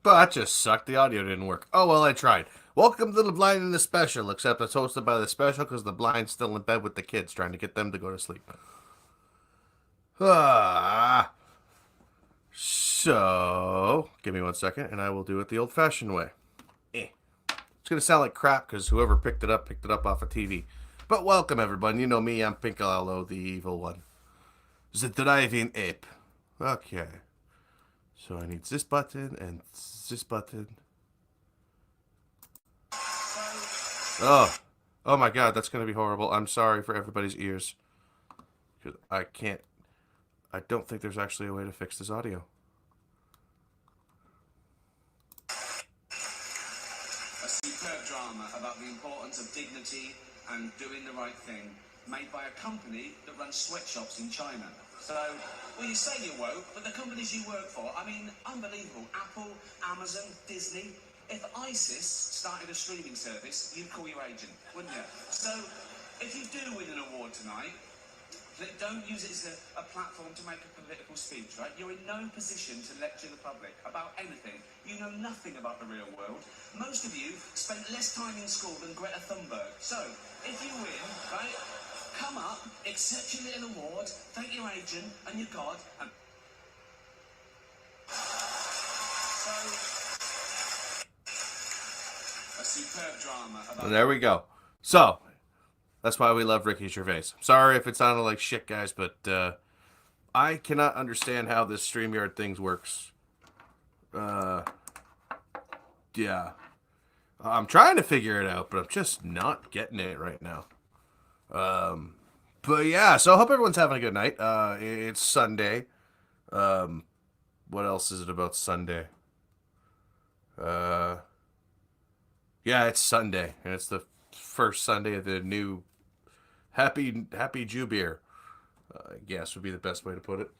But that just sucked. The audio didn't work. Oh, well, I tried. Welcome to the Blind and the Special, except it's hosted by the Special because the Blind's still in bed with the kids trying to get them to go to sleep. Ah. So, give me 1 second and I will do it the old-fashioned way. It's going to sound like crap because whoever picked it up off a TV. But welcome, everybody. You know me, I'm Pincalo, the evil one. The driving ape. Okay. So I need this button and this button. Oh. Oh my god, that's going to be horrible. I'm sorry for everybody's ears. Because I don't think there's actually a way to fix this audio. A superb drama about the importance of dignity and doing the right thing, made by a company that runs sweatshops in China. So, well, you say you're woke, but the companies you work for, I mean, unbelievable. Apple, Amazon, Disney. If ISIS started a streaming service, you'd call your agent, wouldn't you? So, if you do win an award tonight, don't use it as a platform to make a political speech, right? You're in no position to lecture the public about anything. You know nothing about the real world. Most of you spent less time in school than Greta Thunberg. So, if you win, right, come up, accept your little award, thank your agent and your God, and... So, a superb drama about... Well, there we go. So, that's why we love Ricky Gervais. Sorry if it sounded like shit, guys, but I cannot understand how this StreamYard thing works. Yeah. I'm trying to figure it out, but I'm just not getting it right now. But yeah, so I hope everyone's having a good night. It's Sunday. What else is it about Sunday? Yeah, it's Sunday, and it's the first Sunday of the new Happy Jew beer, I guess would be the best way to put it.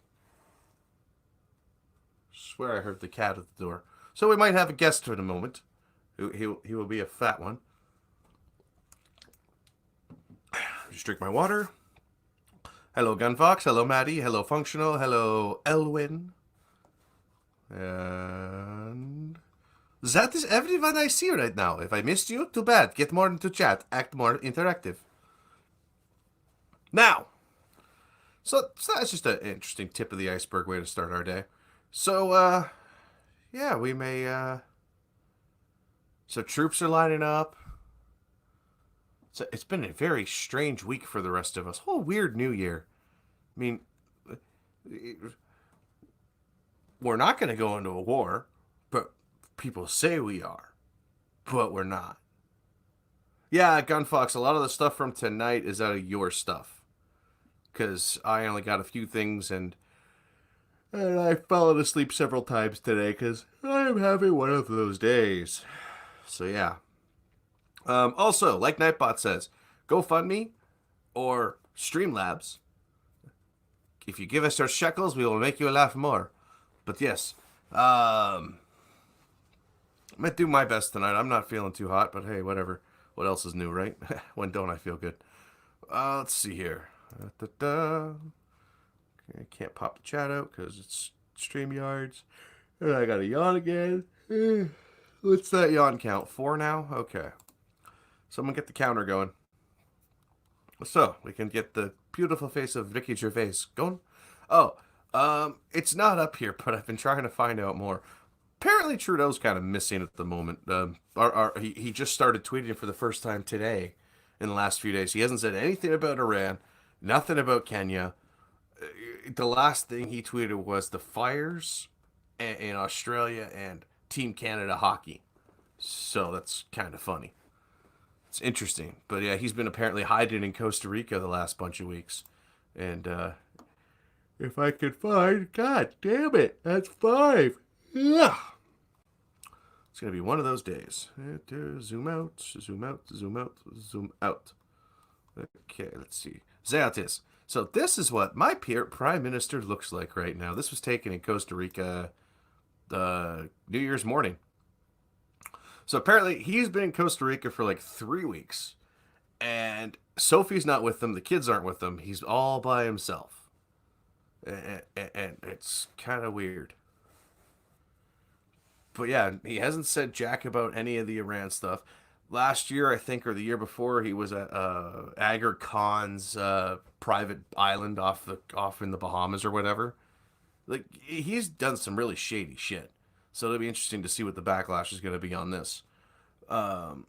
Swear I heard the cat at the door. So we might have a guest in a moment. He will be a fat one. Just drink my water. Hello, Gunfox. Hello, Maddie. Hello, Functional. Hello, Elwin. And that is everyone I see right now. If I missed you, too bad. Get more into chat. Act more interactive. Now, so that's just an interesting tip of the iceberg way to start our day. So, yeah, we may, so troops are lining up. So it's been a very strange week for the rest of us. Whole weird new year. I mean, we're not going to go into a war, but people say we are, but we're not. Yeah, Gunfox, a lot of the stuff from tonight is out of your stuff. Because I only got a few things, and I've fallen asleep several times today because I'm having one of those days. So yeah. Also, like Nightbot says, GoFundMe or Streamlabs. If you give us your shekels, we will make you laugh more. But yes, I'm gonna do my best tonight. I'm not feeling too hot, but hey, whatever. What else is new, right? When don't I feel good? Let's see here. I can't pop the chat out because it's StreamYards. And I got a yawn again. What's that yawn count? 4 now? Okay. Someone get the counter going. So, we can get the beautiful face of Ricky Gervais going. Oh, it's not up here, but I've been trying to find out more. Apparently Trudeau's kind of missing at the moment. He just started tweeting for the first time today in the last few days. He hasn't said anything about Iran, nothing about Kenya. The last thing he tweeted was the fires in Australia and Team Canada hockey. So that's kind of funny. It's interesting. But yeah, he's been apparently hiding in Costa Rica the last bunch of weeks. And if I could find, god damn it, that's 5. Yeah. It's going to be one of those days. Zoom out, zoom out, zoom out, zoom out. Okay, let's see. There it is. So this is what my prime minister looks like right now. This was taken in Costa Rica New Year's morning. So apparently he's been in Costa Rica for like 3 weeks. And Sophie's not with them. The kids aren't with them. He's all by himself. And it's kind of weird. But yeah, he hasn't said jack about any of the Iran stuff. Last year, I think, or the year before, he was at Agar Khan's private island off in the Bahamas or whatever. Like he's done some really shady shit. So it'll be interesting to see what the backlash is going to be on this. Um,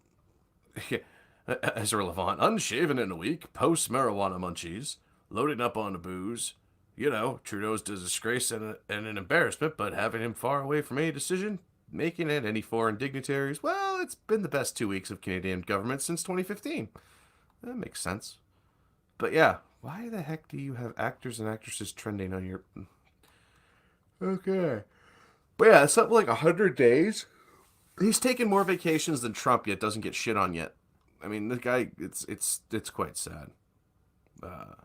Ezra Levant, unshaven in a week, post marijuana munchies, loading up on the booze. You know, Trudeau's disgrace and an embarrassment, but having him far away from any decision making it, any foreign dignitaries, well, it's been the best 2 weeks of Canadian government since 2015. That makes sense. But yeah, why the heck do you have actors and actresses trending on your... Okay. But yeah, it's something like 100 days. He's taken more vacations than Trump, yet doesn't get shit on yet. I mean, the guy, it's quite sad. Uh,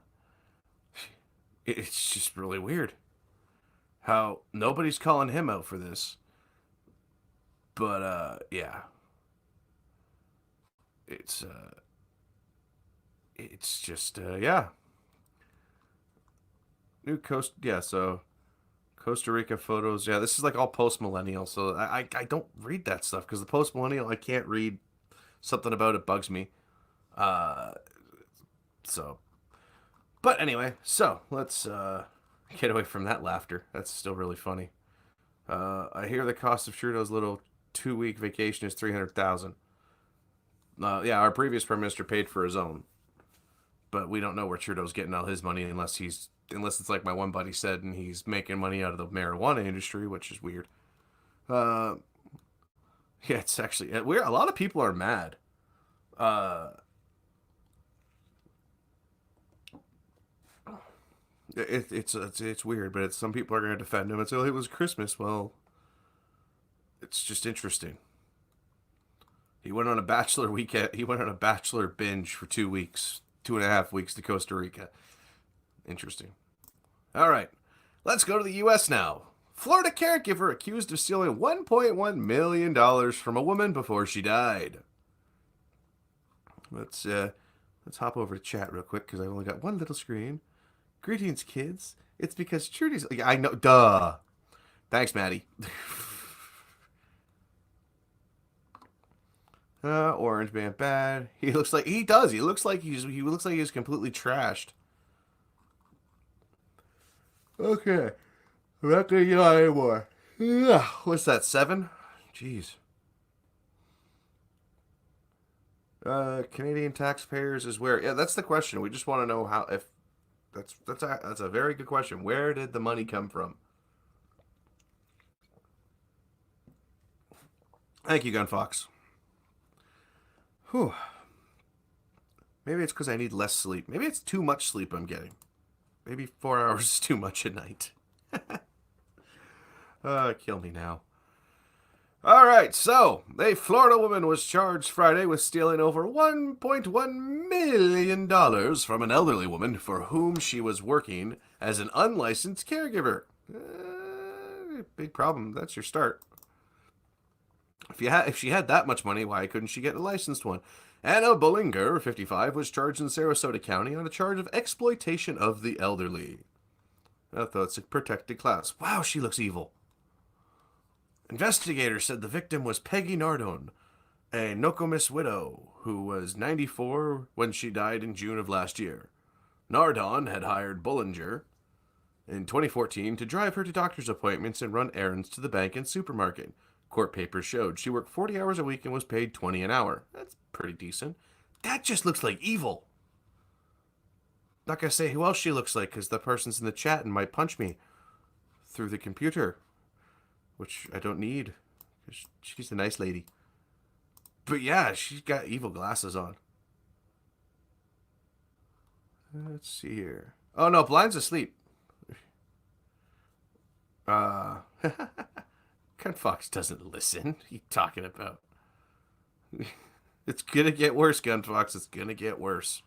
it's just really weird how nobody's calling him out for this. But yeah, it's just yeah. New Coast, yeah. So Costa Rica photos, yeah. This is like all post millennial, so I don't read that stuff because the post millennial I can't read. Something about it bugs me. Uh, so, but anyway, so let's get away from that laughter. That's still really funny. I hear the cost of Trudeau's little 2 week vacation is 300,000. Yeah, our previous prime minister paid for his own, but we don't know where Trudeau's getting all his money unless it's like my one buddy said, and he's making money out of the marijuana industry, which is weird. Uh, yeah, it's actually weird. A lot of people are mad. Uh, it's weird, but some people are going to defend him and say, "Oh, it was Christmas." Well, it's just interesting. He went on a bachelor weekend. He went on a bachelor binge for 2 weeks, 2.5 weeks to Costa Rica. Interesting. All right, let's go to the U.S. now. Florida caregiver accused of stealing $1.1 million from a woman before she died. Let's hop over to chat real quick because I've only got one little screen. Greetings, kids. It's because Trudy's. I know. Duh. Thanks, Maddie. Orange Man bad. He looks like he does. He looks like he's completely trashed. Okay, I'm not gonna yell anymore. Ugh. What's that? 7? Jeez. Canadian taxpayers is where? Yeah, that's the question. We just want to know how. If that's a very good question. Where did the money come from? Thank you, Gunfox. Whew. Maybe it's because I need less sleep. Maybe it's too much sleep I'm getting. Maybe 4 hours is too much at night. Kill me now. All right, so a Florida woman was charged Friday with stealing over $1.1 million from an elderly woman for whom she was working as an unlicensed caregiver. Big problem. That's your start. If she had that much money, why couldn't she get a licensed one? Anna Bullinger, 55, was charged in Sarasota County on a charge of exploitation of the elderly. I thought it's a protected class. Wow, she looks evil. Investigators said the victim was Peggy Nardone, a Nokomis widow who was 94 when she died in June of last year. Nardone had hired Bullinger in 2014 to drive her to doctor's appointments and run errands to the bank and supermarket. Court papers showed she worked 40 hours a week and was paid $20 an hour. That's pretty decent. That just looks like evil. Not gonna say who else she looks like because the person's in the chat and might punch me through the computer, which I don't need because she's a nice lady. But yeah, she's got evil glasses on. Let's see here. Oh no, Blind's asleep. Ken Fox doesn't listen. What are you talking about? It's gonna get worse, Gun Fox. It's gonna get worse.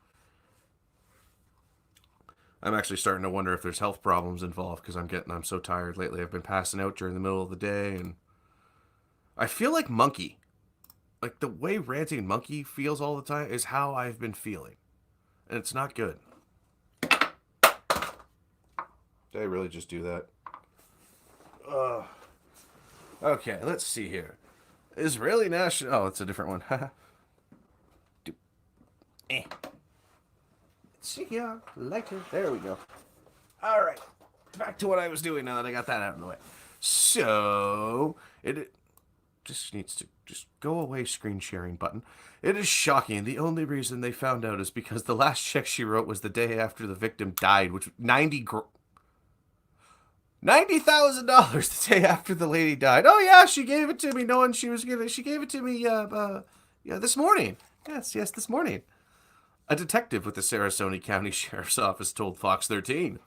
I'm actually starting to wonder if there's health problems involved because I'm so tired lately. I've been passing out during the middle of the day, and I feel like Monkey. Like the way Ranting Monkey feels all the time is how I've been feeling, and it's not good. Did I really just do that? Okay, let's see here. Israeli national. Oh, it's a different one. Eh. See here, lighter. There we go. All right, back to what I was doing now that I got that out of the way. So it just needs to just go away. Screen sharing button. It is shocking. The only reason they found out is because the last check she wrote was the day after the victim died, which $90,000 the day after the lady died. Oh yeah, she gave it to me knowing she was giving. She gave it to me. Yeah, this morning. Yes, this morning. A detective with the Sarasota County Sheriff's Office told Fox 13.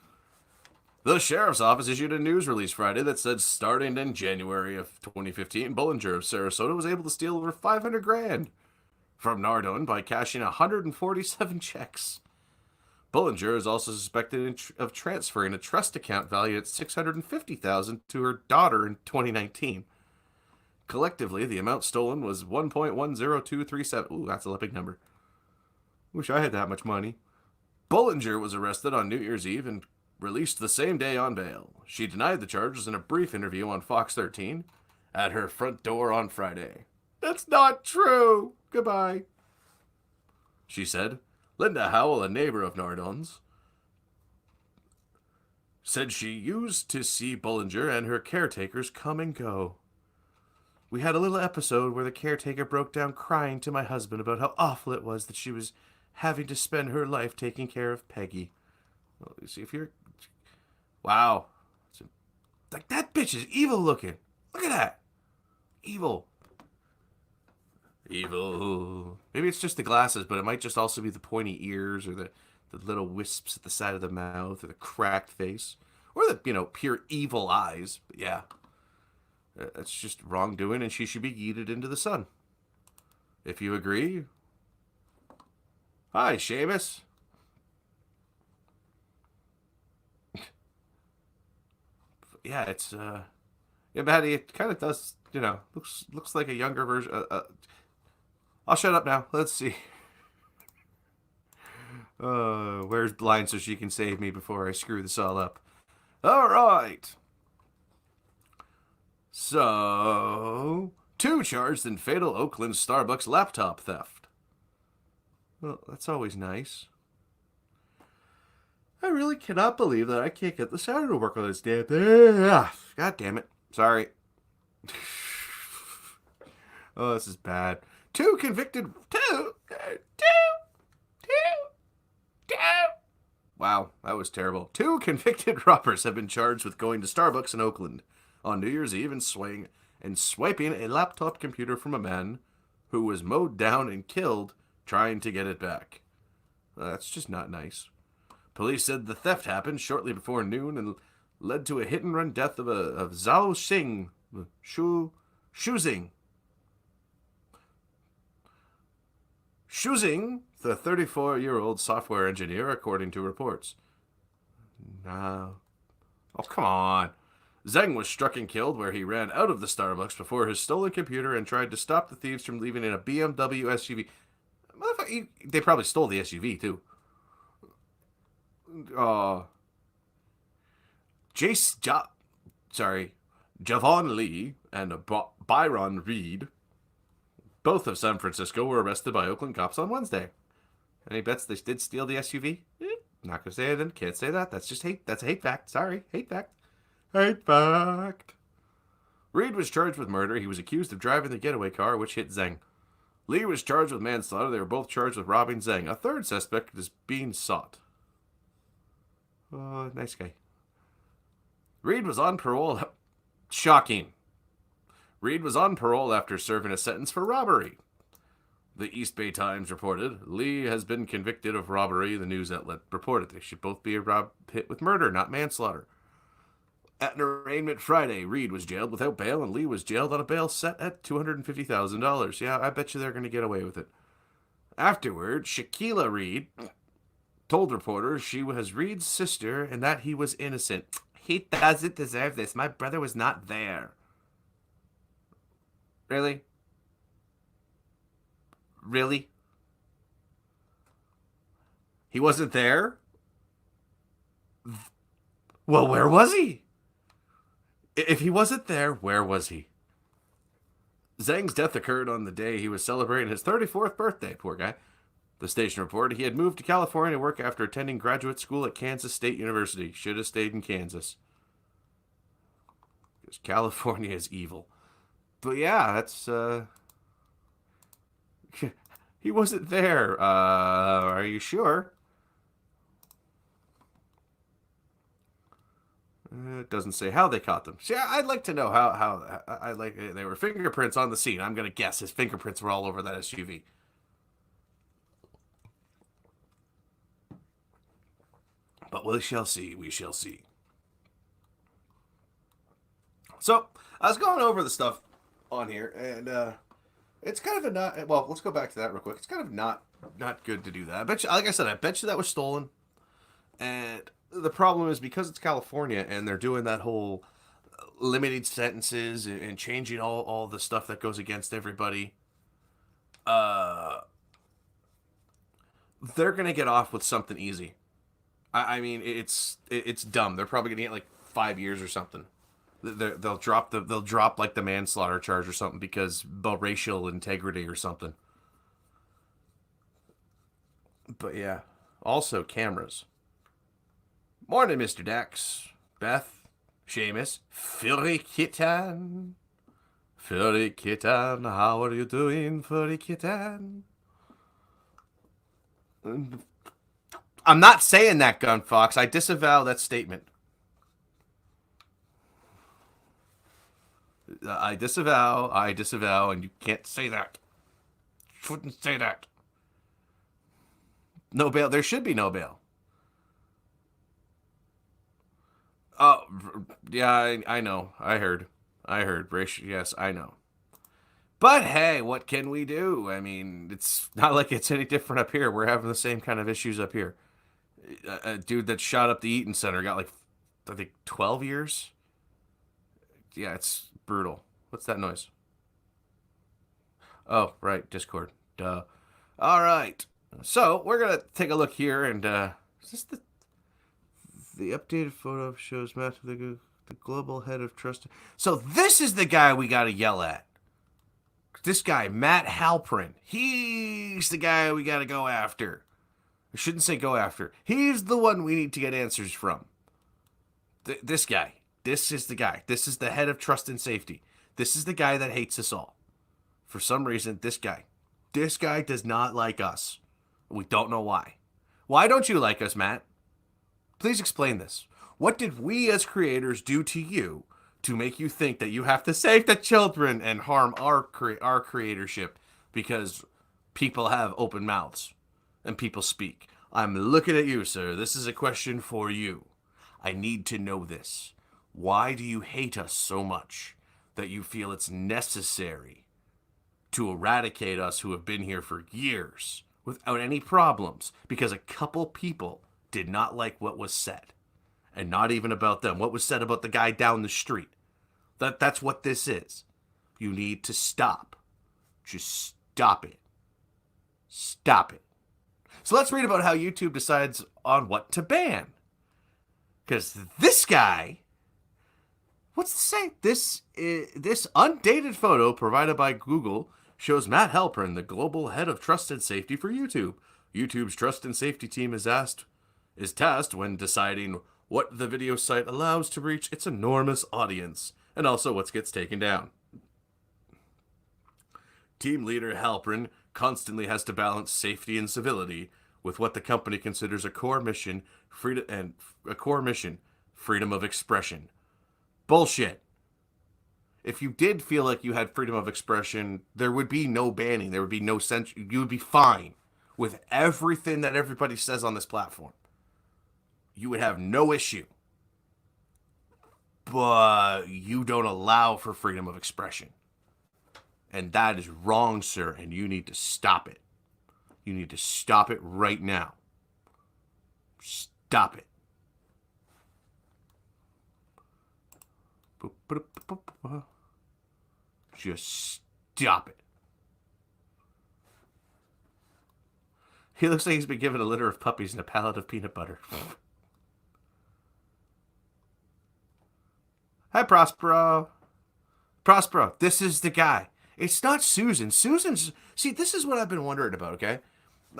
The Sheriff's Office issued a news release Friday that said starting in January of 2015, Bullinger of Sarasota was able to steal over 500 grand from Nardone by cashing 147 checks. Bullinger is also suspected of transferring a trust account valued at $650,000 to her daughter in 2019. Collectively, the amount stolen was 1.10237. Ooh, that's a big number. Wish I had that much money. Bullinger was arrested on New Year's Eve and released the same day on bail. She denied the charges in a brief interview on Fox 13 at her front door on Friday. That's not true. Goodbye. She said. Linda Howell, a neighbor of Nardone's, said she used to see Bullinger and her caretakers come and go. We had a little episode where the caretaker broke down crying to my husband about how awful it was that she was having to spend her life taking care of Peggy. Well, you see if you're... Wow. Like, that bitch is evil looking. Look at that. Evil. Evil. Maybe it's just the glasses, but it might just also be the pointy ears or the little wisps at the side of the mouth or the cracked face or the, pure evil eyes. But yeah, that's just wrongdoing and she should be yeeted into the sun. If you agree. Hi, Seamus. Yeah, it's, yeah, Maddie, it kind of does, looks like a younger version. I'll shut up now. Let's see. Where's Blind so she can save me before I screw this all up? All right. So, 2 charged in fatal Oakland Starbucks laptop theft. Well, that's always nice. I really cannot believe that I can't get the sound to work on this damn thing. God damn it. Sorry. Oh, this is bad. Two convicted. Wow, that was terrible. 2 convicted robbers have been charged with going to Starbucks in Oakland on New Year's Eve and swiping a laptop computer from a man who was mowed down and killed trying to get it back. That's just not nice. Police said the theft happened shortly before noon and led to a hit-and-run death of Zhao Xing, Shuzing, the 34-year-old software engineer, according to reports. No. Oh, come on. Zheng was struck and killed where he ran out of the Starbucks before his stolen computer and tried to stop the thieves from leaving in a BMW SUV. Motherfucker, they probably stole the SUV, too. Javon Lee and Byron Reed, both of San Francisco, were arrested by Oakland cops on Wednesday. Any bets they did steal the SUV? Not gonna say it. Can't say that. That's just hate. That's a hate fact. Sorry, hate fact. Hate fact. Reed was charged with murder. He was accused of driving the getaway car, which hit Zheng. Lee was charged with manslaughter. They were both charged with robbing Zheng. A third suspect is being sought. Oh, nice guy. Reed was on parole. Shocking. Reed was on parole after serving a sentence for robbery. The East Bay Times reported Lee has been convicted of robbery. The news outlet reported they should both be hit with murder, not manslaughter. At an arraignment Friday, Reed was jailed without bail and Lee was jailed on a bail set at $250,000. Yeah, I bet you they're going to get away with it. Afterward, Shaquilla Reed told reporters she was Reed's sister and that he was innocent. He doesn't deserve this. My brother was not there. Really? Really? He wasn't there? Well, where was he? If he wasn't there, where was he? Zhang's death occurred on the day he was celebrating his 34th birthday. Poor guy. The station reported he had moved to California to work after attending graduate school at Kansas State University. Should have stayed in Kansas. Because California is evil. But yeah, that's he wasn't there. Are you sure? It doesn't say how they caught them. See, I'd like to know how I like they were fingerprints on the scene. I'm gonna guess his fingerprints were all over that SUV. But we shall see. We shall see. So I was going over the stuff on here, and it's kind of a not. Well, let's go back to that real quick. It's kind of not good to do that. I bet you, like I said, I bet you that was stolen. And the problem is because it's California and they're doing that whole limited sentences and changing all the stuff that goes against everybody. Uh, they're gonna get off with something easy. I mean, it's dumb. They're probably gonna get like 5 years or something. They'll drop like the manslaughter charge or something because of racial integrity or something. But yeah, also cameras. Morning, Mr. Dax, Beth, Seamus, Furry Kitten. Furry Kitten, how are you doing, Furry Kitten? I'm not saying that, Gun Fox. I disavow that statement. I disavow, and you can't say that. You shouldn't say that. No bail. There should be no bail. Oh, yeah, I know. I heard. Yes, I know. But hey, what can we do? I mean, it's not like it's any different up here. We're having the same kind of issues up here. A dude that shot up the Eaton Center got like, I think, 12 years. Yeah, it's brutal. What's that noise? Oh, right, Discord. Duh. All right. So we're gonna take a look here, and is this the updated photo shows Matt the global head of trust? So this is the guy we gotta yell at. This guy, Matt Halprin. He's the guy we gotta go after. I shouldn't say go after. He's the one we need to get answers from. This guy. This is the guy. This is the head of trust and safety. This is the guy that hates us all. For some reason, this guy does not like us. We don't know why. Why don't you like us, Matt? Please explain this. What did we as creators do to you to make you think that you have to save the children and harm our creatorship because people have open mouths and people speak? I'm looking at you, sir. This is a question for you. I need to know this. Why do you hate us so much that you feel it's necessary to eradicate us who have been here for years without any problems because a couple people did not like what was said? And not even about them. What was said about the guy down the street. That's what this is. You need to stop. Just stop it. Stop it. So let's read about how YouTube decides on what to ban. Because this guy, what's to say? This undated photo provided by Google shows Matt Halpern, the global head of trust and safety for YouTube. YouTube's trust and safety team is tasked when deciding what the video site allows to reach its enormous audience, and also what gets taken down. Team leader Halpern constantly has to balance safety and civility with what the company considers a core mission, freedom of expression. Bullshit. If you did feel like you had freedom of expression, there would be no banning. There would be no censure. You would be fine with everything that everybody says on this platform. You would have no issue. But you don't allow for freedom of expression. And that is wrong, sir, and you need to stop it. You need to stop it right now. Stop it. Just stop it. He looks like he's been given a litter of puppies and a pallet of peanut butter. Hi, Prospero. Prospero, this is the guy. It's not Susan. Susan's. See, this is what I've been wondering about, okay?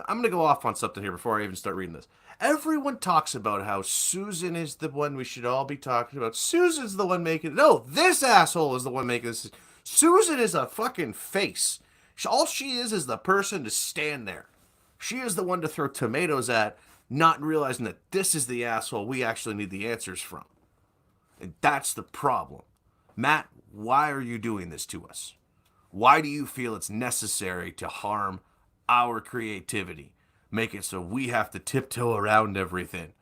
I'm going to go off on something here before I even start reading this. Everyone talks about how Susan is the one we should all be talking about. Susan's the one making. No, this asshole is the one making this. Susan is a fucking face. All she is the person to stand there. She is the one to throw tomatoes at, not realizing that this is the asshole we actually need the answers from. And that's the problem. Matt, why are you doing this to us? Why do you feel it's necessary to harm our creativity? Make it so we have to tiptoe around everything.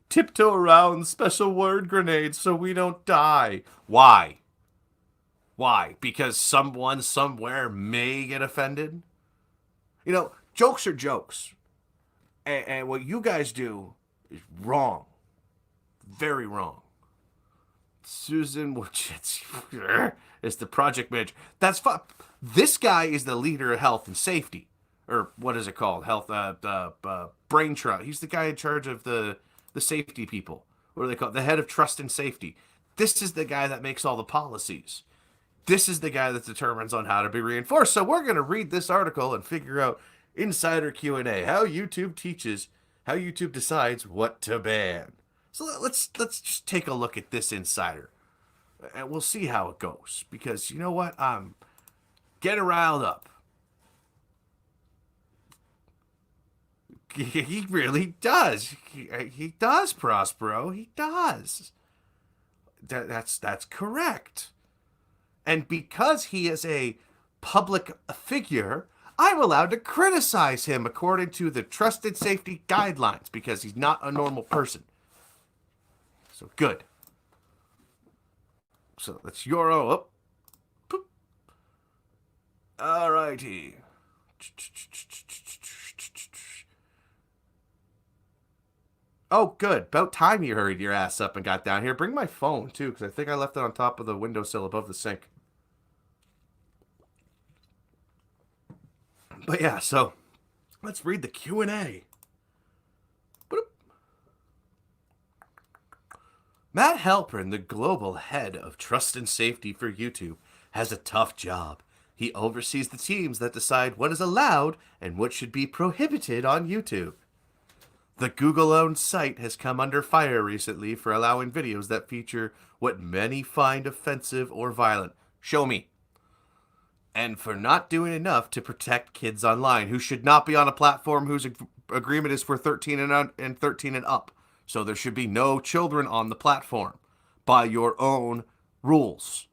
Tiptoe around special word grenades so we don't die. Why? Why? Because someone somewhere may get offended? You know, jokes are jokes. And what you guys do is wrong. Very wrong. Susan Wojcicki is the project manager. That's fun. This guy is the leader of health and safety. Or what is it called? Brain trust. He's the guy in charge of the safety people. What do they call it? The head of trust and safety. This is the guy that makes all the policies. This is the guy that determines on how to be reinforced. So we're going to read this article and figure out insider Q&A, how YouTube decides what to ban. So let's just take a look at this insider, and we'll see how it goes. Because you know what, I'm getting riled up. He really does. He does, Prospero. He does. That's correct. And because he is a public figure, I'm allowed to criticize him according to the trusted safety guidelines because he's not a normal person. So good. So that's your own. Oh. All righty. Oh, good. About time you hurried your ass up and got down here. Bring my phone, too, because I think I left it on top of the windowsill above the sink. But yeah, so let's read the Q&A. Matt Halpern, the global head of trust and safety for YouTube, has a tough job. He oversees the teams that decide what is allowed and what should be prohibited on YouTube. The Google-owned site has come under fire recently for allowing videos that feature what many find offensive or violent. Show me. And for not doing enough to protect kids online who should not be on a platform whose agreement is for 13 and 13 and up. So there should be no children on the platform by your own rules.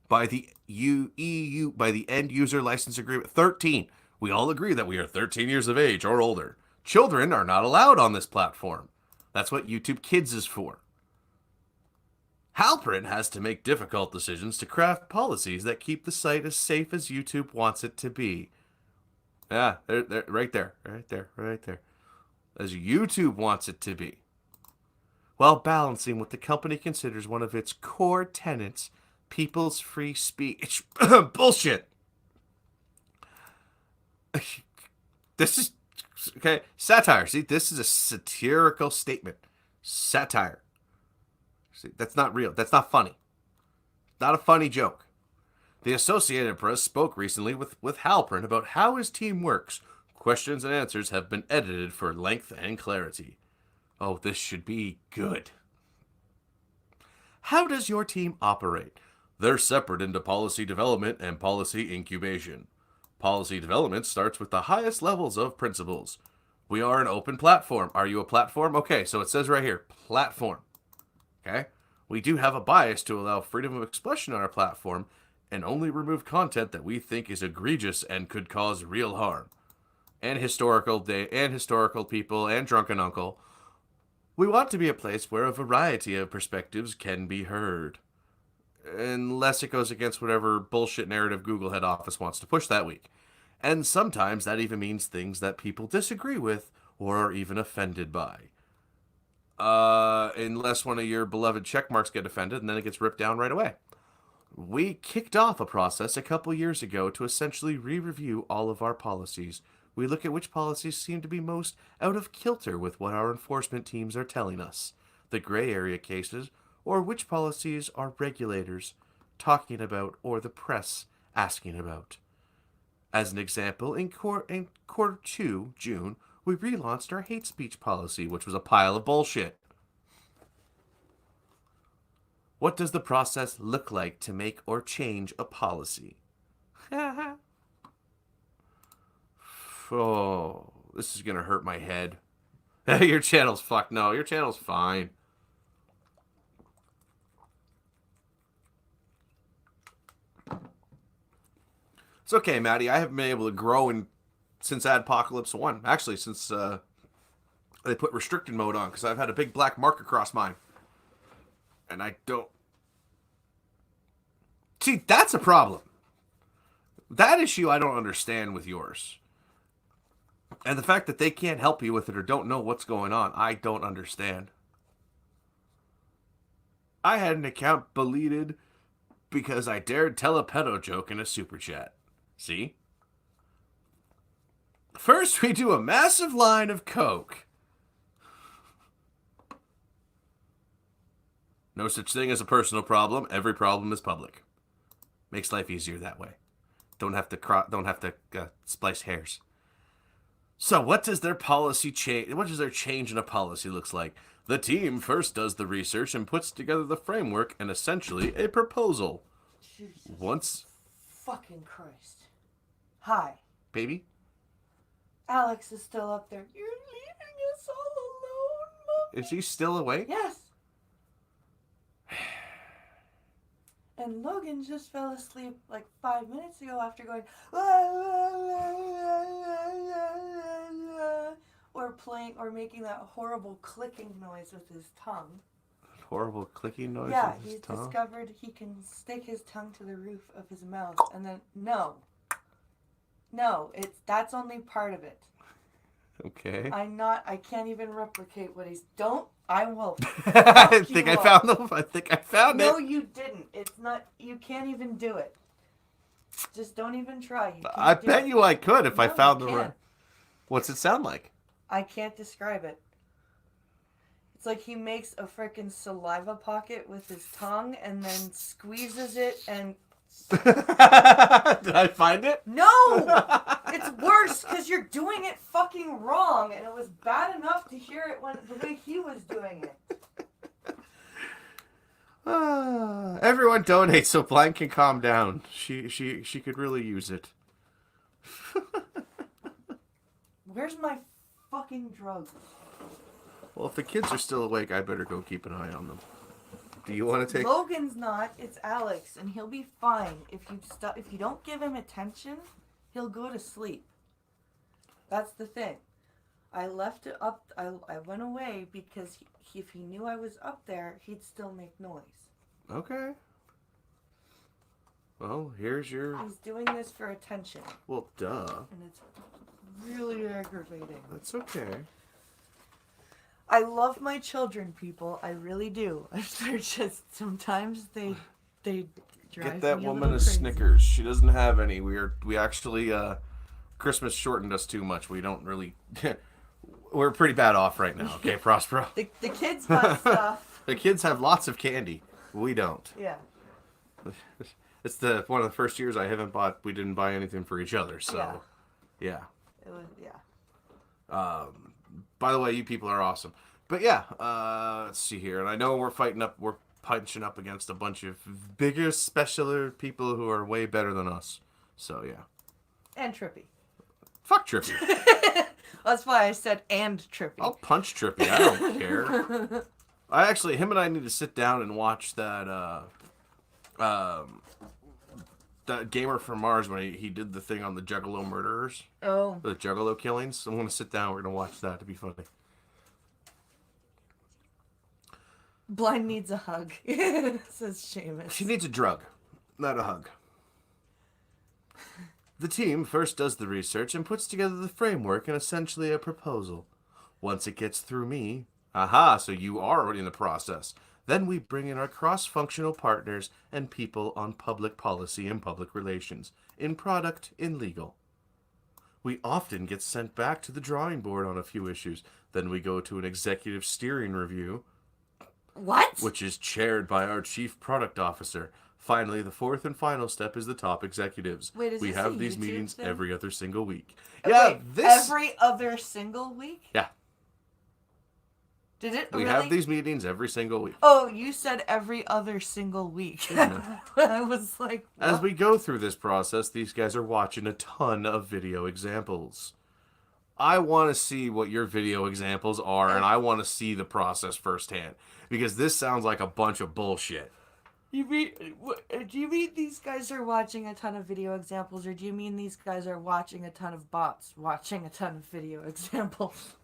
By the EU, by the end user license agreement 13. We all agree that we are 13 years of age or older. Children are not allowed on this platform. That's what YouTube Kids is for. Halpern has to make difficult decisions to craft policies that keep the site as safe as YouTube wants it to be. Yeah, right there. As YouTube wants it to be. While balancing what the company considers one of its core tenets, people's free speech. Bullshit. This is, okay, satire. See, this is a satirical statement. Satire. See, that's not real. That's not funny. Not a funny joke. The Associated Press spoke recently with Halpern about how his team works. Questions and answers have been edited for length and clarity. Oh, this should be good. How does your team operate? They're separate into policy development and policy incubation. Policy development starts with the highest levels of principles. We are an open platform. Are you a platform? Okay, so it says right here, platform. Okay? We do have a bias to allow freedom of expression on our platform and only remove content that we think is egregious and could cause real harm. And historical people and drunken uncle. We want to be a place where a variety of perspectives can be heard. Unless it goes against whatever bullshit narrative Google head office wants to push that week. And sometimes that even means things that people disagree with or are even offended by. Unless one of your beloved checkmarks get offended and then it gets ripped down right away. We kicked off a process a couple years ago to essentially re-review all of our policies. We look at which policies seem to be most out of kilter with what our enforcement teams are telling us, the gray area cases, or which policies are regulators talking about or the press asking about. As an example, in quarter 2, June, we relaunched our hate speech policy, which was a pile of bullshit. What does the process look like to make or change a policy? Oh, this is going to hurt my head. Your channel's fucked. No, your channel's fine. It's okay, Maddie. I haven't been able to grow since Adpocalypse 1. Actually, since they put restricted mode on, because I've had a big black mark across mine. And I don't... See, that's a problem. That issue I don't understand with yours. And the fact that they can't help you with it or don't know what's going on, I don't understand. I had an account deleted because I dared tell a pedo joke in a super chat. See? First, we do a massive line of coke. No such thing as a personal problem. Every problem is public. Makes life easier that way. Don't have to splice hairs. So, what does their policy change? What does their change in a policy looks like? The team first does the research and puts together the framework and essentially a proposal. Jesus Once, fucking Christ. Hi. baby. Alex is still up there. You're leaving us all alone, Mom. Is he still awake? Yes. And Logan just fell asleep like 5 minutes ago after going or playing or making that horrible clicking noise with his tongue. Horrible clicking noise. Yeah, with his he's tongue? discovered he can stick his tongue to the roof of his mouth and then no, that's only part of it. Okay. I can't even replicate what he's. I will. I think I found them. I think I found it. No, you didn't. It's not. You can't even do it. Just don't even try. I bet you I could if I No, found you the right. can't. What's it sound like? I can't describe it. It's like he makes a frickin' saliva pocket with his tongue and then squeezes it and. Did I find it? No! It's worse because you're doing it fucking wrong, and it was bad enough to hear it the way he was doing it. Everyone donate so Blank can calm down. She could really use it. Where's my fucking drugs? Well, if the kids are still awake, I better go keep an eye on them. Do you want to take... Logan's not. It's Alex, and he'll be fine. If you don't give him attention, he'll go to sleep. That's the thing. I left it up. I went away because if he knew I was up there, he'd still make noise. Okay. Well, here's your... He's doing this for attention. Well, duh. And it's really aggravating. That's okay. I love my children, people. I really do. They're just sometimes they drive Get that me woman a little crazy. Snickers. She doesn't have any. We actually Christmas shortened us too much. We don't really. We're pretty bad off right now. Okay, Prospero. The kids got stuff. The kids have lots of candy. We don't. Yeah. It's one of the first years we didn't buy anything for each other. So, yeah. It was By the way, you people are awesome. But yeah, let's see here. And I know we're punching up against a bunch of bigger, specialer people who are way better than us. So yeah. And Trippy. Fuck Trippy. That's why I said and Trippy. I'll punch Trippy. I don't care. Him and I need to sit down and watch that Gamer from Mars when he did the thing on the Juggalo murderers. Oh. The Juggalo killings. I'm going to sit down. We're going to watch that. It'd be funny. Blind needs a hug, says Seamus. She needs a drug, not a hug. The team first does the research and puts together the framework and essentially a proposal. Once it gets through me, so you are already in the process. Then we bring in our cross-functional partners and people on public policy and public relations, in product, in legal. We often get sent back to the drawing board on a few issues. Then we go to an executive steering review, What? which is chaired by our chief product officer, Finally, the fourth and final step is the top executives. Wait, is we this have a these YouTube meetings thing? every other single week. Wait, every other single week? Yeah. Did it We really? have these meetings every single week. Oh, you said every other single week. Yeah. I was like, what? As we go through this process, these guys are watching a ton of video examples. I want to see what your video examples are, and I want to see the process firsthand. Because this sounds like a bunch of bullshit. Do you mean these guys are watching a ton of video examples, or do you mean these guys are watching a ton of bots watching a ton of video examples?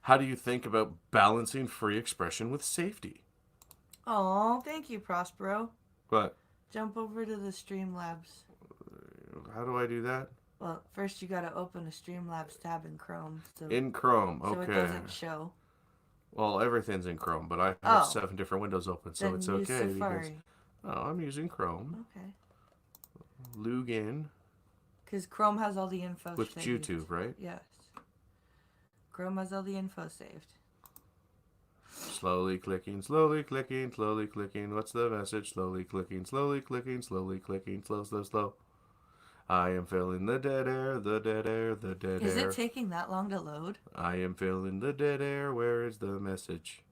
How do you think about balancing free expression with safety? Oh, thank you, Prospero. But Jump over to the Streamlabs. how do I do that? Well, first you gotta open a Streamlabs tab in Chrome. So, In Chrome, so okay. it doesn't show. Well, everything's in Chrome, but I have Oh. 7 different windows open, so Then it's use okay. Safari. Because, I'm using Chrome. Okay. Log in Because Chrome has all the info with saved. YouTube, right? Yes. Chrome has all the info saved. Slowly clicking, slowly clicking, slowly clicking. What's the message? Slowly clicking, slowly clicking, slowly clicking, slow, slow, slow. I am filling the dead air, the dead air, the dead Is air. it taking that long to load? I am filling the dead air. Where is the message?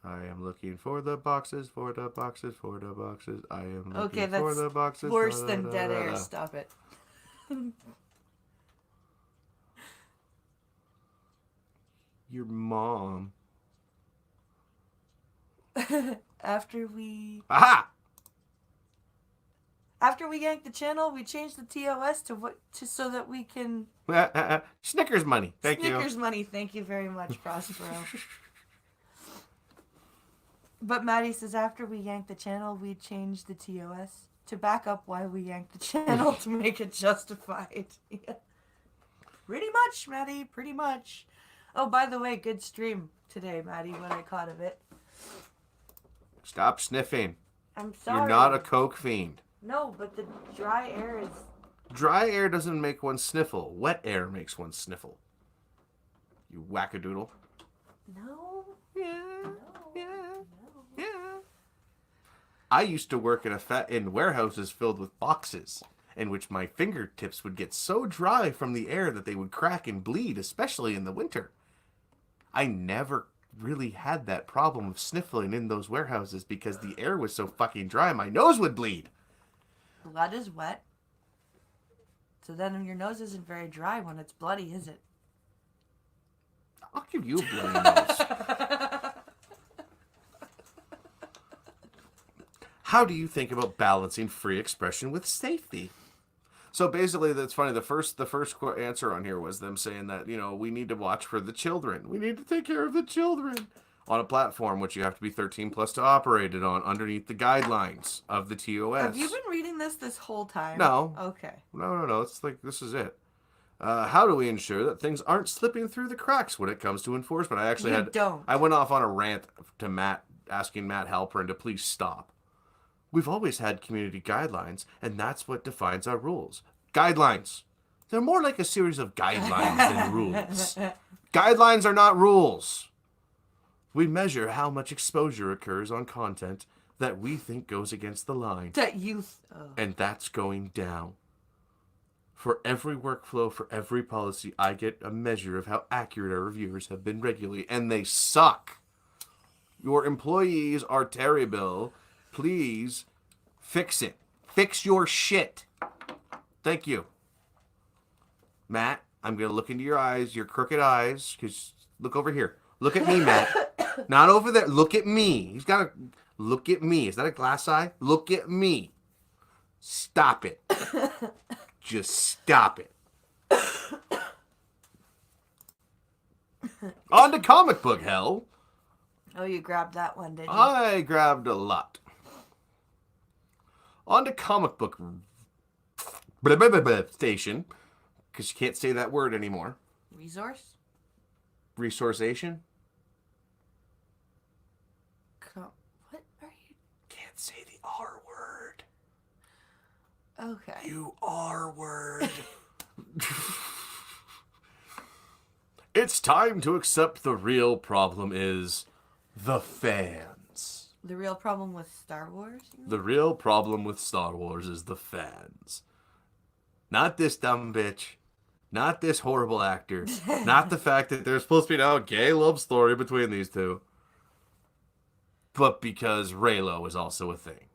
I am looking for the boxes, for the boxes, for the boxes. I am looking Okay, for that's the boxes. worse da, than da, dead da, air. da. Stop it. Your mom. After we Aha! yanked the channel, we changed the TOS to so that we can Snickers money. Thank Snickers money. Thank you very much, Prospero. But Maddie says after we yanked the channel, we changed the TOS to back up why we yanked the channel to make it justified. Yeah. Pretty much, Maddie. Pretty much. Oh, by the way, good stream today, Maddie. What I caught of it. Stop sniffing. I'm sorry. You're not a coke fiend. No, but the dry air is. Dry air doesn't make one sniffle. Wet air makes one sniffle. You wackadoodle. No. Yeah. No. Yeah. No. Yeah. I used to work in warehouses filled with boxes, in which my fingertips would get so dry from the air that they would crack and bleed, especially in the winter. I never really had that problem of sniffling in those warehouses because the air was so fucking dry, my nose would bleed. Blood is wet. So then your nose isn't very dry when it's bloody, is it? I'll give you a bloody nose. How do you think about balancing free expression with safety? So basically, that's funny. The first answer on here was them saying that, we need to watch for the children. We need to take care of the children on a platform which you have to be 13 plus to operate it on underneath the guidelines of the TOS. Have you been reading this whole time? No. Okay. No. It's like, this is it. How do we ensure that things aren't slipping through the cracks when it comes to enforcement? I went off on a rant to Matt, asking Matt Halperin to please stop. We've always had community guidelines, and that's what defines our rules. Guidelines. They're more like a series of guidelines than rules. Guidelines are not rules. We measure how much exposure occurs on content that we think goes against the line. That you. And that's going down. For every workflow, for every policy, I get a measure of how accurate our reviewers have been regularly, and they suck. Your employees are terrible. Please fix it. Fix your shit. Thank you. Matt, I'm going to look into your eyes, your crooked eyes, because look over here. Look at me, Matt. Not over there. Look at me. He's got to look at me. Is that a glass eye? Look at me. Stop it. Just stop it. On to comic book hell. Oh, you grabbed that one, did you? I grabbed a lot. On to comic book station, because you can't say that word anymore. Resource? Resourceation? What are you? Can't say the R word. Okay. You R word. It's time to accept the real problem is the fans. The real problem with Star Wars? The real problem with Star Wars is the fans. Not this dumb bitch. Not this horrible actor. Not the fact that there's supposed to be now a gay love story between these two. But because Reylo is also a thing.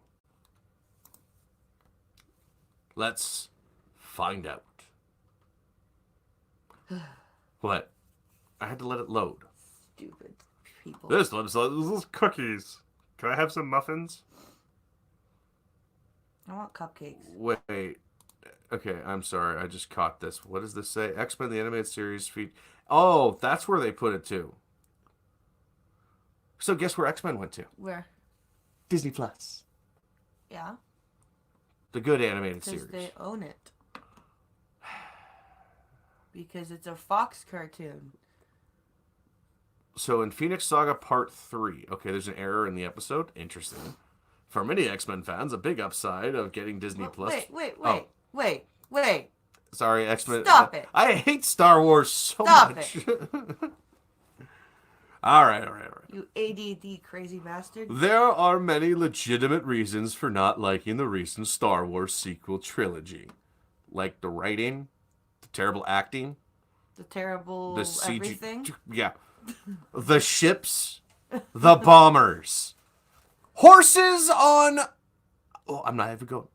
Let's find out. What? I had to let it load. Stupid people. This is cookies. Can I have some muffins? I want cupcakes. Wait. Okay, I'm sorry. I just caught this. What does this say? X-Men the Animated Series feed. Oh, that's where they put it too. So guess where X-Men went to? Where? Disney Plus. Yeah. The good animated Because series. they own it. Because it's a Fox cartoon. So in Phoenix Saga Part 3, okay, there's an error in the episode. Interesting. For many X-Men fans, a big upside of getting Disney Plus. Wait. Sorry, X-Men. Stop it. I hate Star Wars so Stop much. All right. You ADD crazy bastard. There are many legitimate reasons for not liking the recent Star Wars sequel trilogy. Like the writing, the terrible acting, The terrible the CG. everything. Yeah. The ships, the bombers, horses on. Oh, I'm not even going.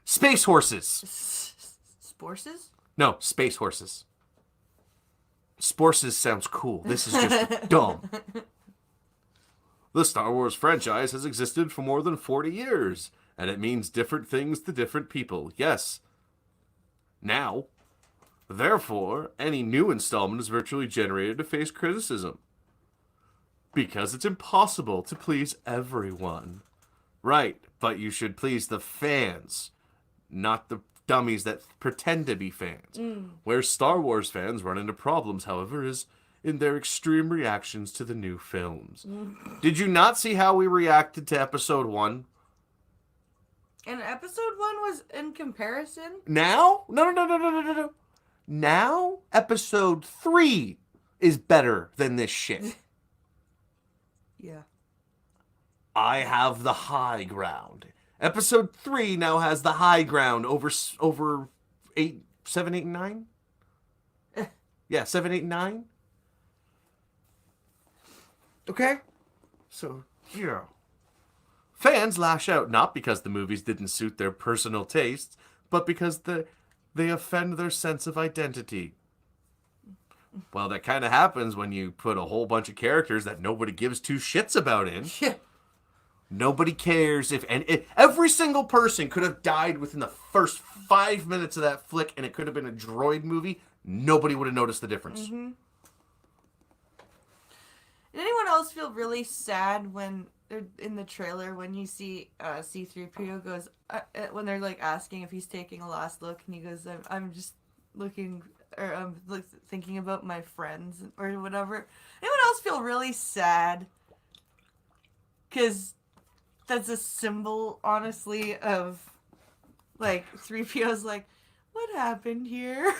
Space horses. Sporces? No, space horses. Sporces sounds cool. This is just dumb. The Star Wars franchise has existed for more than 40 years, and it means different things to different people. Yes. Now. Therefore, any new installment is virtually generated to face criticism. Because it's impossible to please everyone. Right, but you should please the fans, not the dummies that pretend to be fans. Where Star Wars fans run into problems, however, is in their extreme reactions to the new films. Did you not see how we reacted to episode 1? And episode 1 was in comparison? Now? No. Now, episode 3 is better than this shit. Yeah. I have the high ground. Episode 3 now has the high ground over 8, 7, 8, and 9? Yeah, 7, 8, and 9. Okay? So, yeah. Fans lash out not because the movies didn't suit their personal tastes, but because they offend their sense of identity. Well, that kind of happens when you put a whole bunch of characters that nobody gives two shits about in. Yeah. Nobody cares if every single person could have died within the first 5 minutes of that flick, and it could have been a droid movie. Nobody would have noticed the difference. Mm-hmm. Did anyone else feel really sad when in the trailer when you see C-3PO goes when they're like asking if he's taking a last look, and he goes, "I'm just looking, or I'm thinking about my friends," or whatever. Anyone else feel really sad? Because that's a symbol, honestly, of like 3PO's like, what happened here?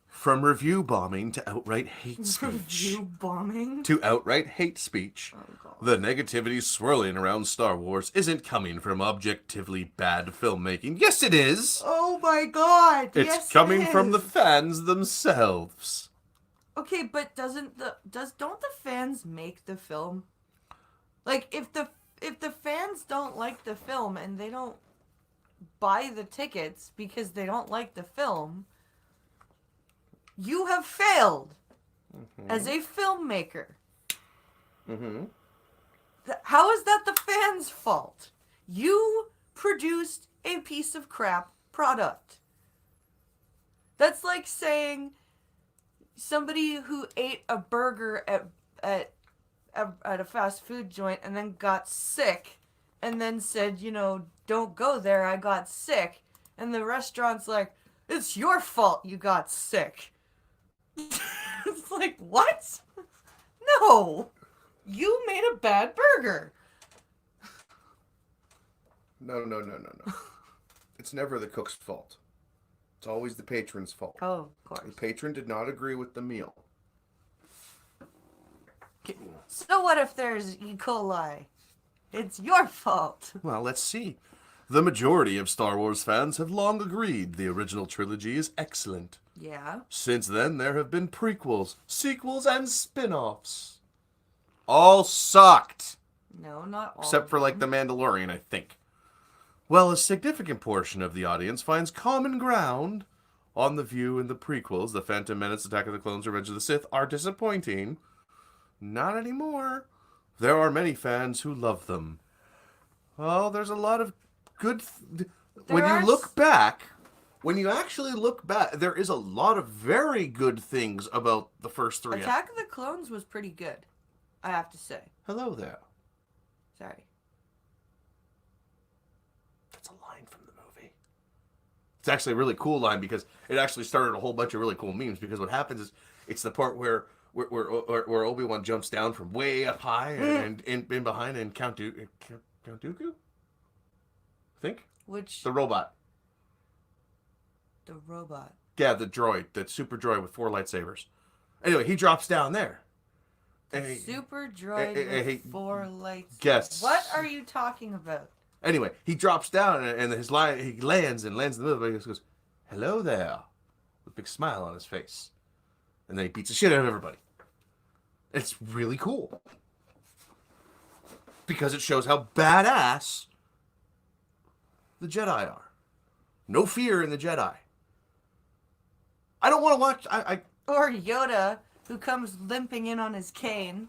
From review bombing to outright hate speech. Review bombing? To outright hate speech. Oh, God. The negativity swirling around Star Wars isn't coming from objectively bad filmmaking. Yes, it is. Oh my God! It's yes, coming it from is. the fans themselves. Okay, but don't the fans make the film? Like, if the fans don't like the film and they don't buy the tickets because they don't like the film, you have failed as a filmmaker. Mm-hmm. How is that the fans' fault? You produced a piece of crap product. That's like saying somebody who ate a burger at a fast food joint and then got sick and then said, don't go there, I got sick. And the restaurant's like, it's your fault you got sick. It's like, what? No. You made a bad burger. No. It's never the cook's fault. It's always the patron's fault. Oh, of course. The patron did not agree with the meal. So what if there's E. coli? It's your fault. Well, let's see. The majority of Star Wars fans have long agreed the original trilogy is excellent. Yeah. Since then, there have been prequels, sequels, and spin-offs. All sucked. No, not all. Except for, like, The Mandalorian, I think. Well, a significant portion of the audience finds common ground on the view in the prequels. The Phantom Menace, Attack of the Clones, Revenge of the Sith are disappointing. Not anymore. There are many fans who love them. Oh, there's a lot of good... When you look back, when you actually look back, there is a lot of very good things about the first three. Attack of the Clones was pretty good, I have to say. Hello there. Sorry. That's a line from the movie. It's actually a really cool line because it actually started a whole bunch of really cool memes, because what happens is it's the part where Obi-Wan jumps down from way up high and in behind, and Count Dooku? I think? Which? The robot. The robot. Yeah, the droid. The super droid with 4 lightsabers. Anyway, he drops down there. The super droid with 4 lights. Guess. What are you talking about? Anyway, he drops down and he lands in the middle, and he goes, "Hello there," with a big smile on his face. And then he beats the shit out of everybody. It's really cool. Because it shows how badass the Jedi are. No fear in the Jedi. I don't want to watch... Or Yoda, who comes limping in on his cane,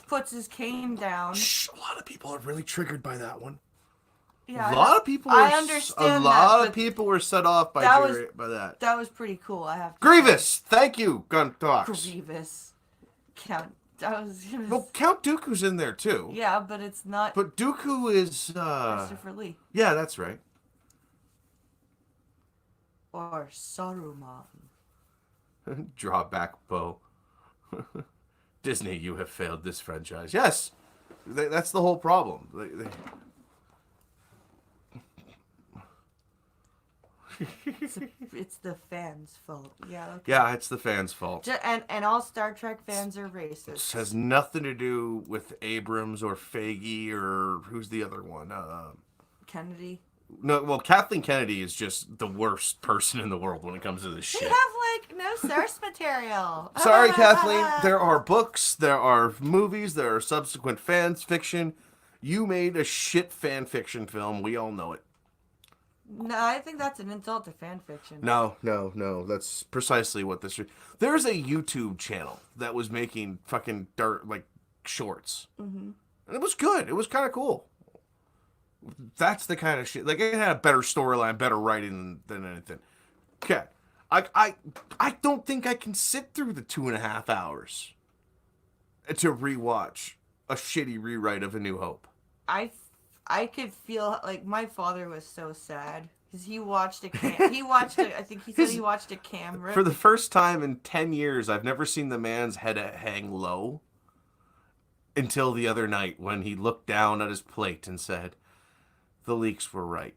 puts his cane down. Shh, a lot of people are really triggered by that one. Yeah, a lot of people were set off by that. That was pretty cool, I have to Grievous! say. Thank you, Gun Talks. Grievous. Count. I was gonna Well, Count Dooku's in there, too. Yeah, but it's not... But Dooku is, Christopher Lee. Yeah, that's right. Or Saruman. Draw back, Bo. Disney, you have failed this franchise. Yes! That's the whole problem. It's the fans' fault. Yeah. Okay. Yeah, it's the fans' fault. And all Star Trek fans are racist. This has nothing to do with Abrams or Feige or who's the other one? Kennedy. No, well, Kathleen Kennedy is just the worst person in the world when it comes to this shit. They have no source material. Sorry, Kathleen. There are books, there are movies, there are subsequent fans fiction. You made a shit fan fiction film. We all know it. No, I think that's an insult to fan fiction. No. That's precisely what this is. There's a YouTube channel that was making fucking shorts. Mm-hmm. And it was good. It was kind of cool. That's the kind of shit. Like, it had a better storyline, better writing than anything. Okay. I don't think I can sit through the 2.5 hours to rewatch a shitty rewrite of A New Hope. I could feel like my father was so sad because he watched a cam. I think he said he watched a cam rip. For the first time in 10 years, I've never seen the man's head hang low until the other night when he looked down at his plate and said, "The leaks were right."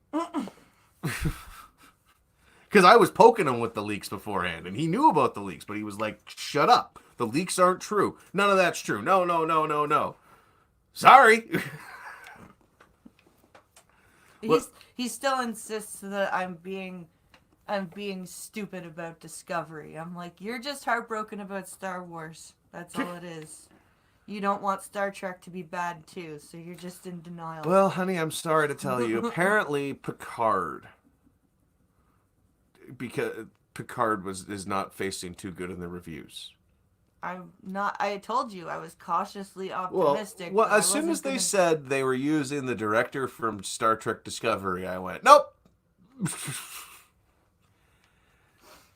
Because I was poking him with the leaks beforehand, and he knew about the leaks, but he was like, "Shut up. The leaks aren't true. None of that's true. No. Sorry." He still insists that I'm being stupid about Discovery. I'm like, you're just heartbroken about Star Wars. That's all it is. You don't want Star Trek to be bad too, so you're just in denial. Well, honey, I'm sorry to tell you. Apparently, Picard, because Picard is not facing too good in the reviews. I'm not. I told you I was cautiously optimistic. Well, as soon as they said they were using the director from Star Trek Discovery, I went, nope.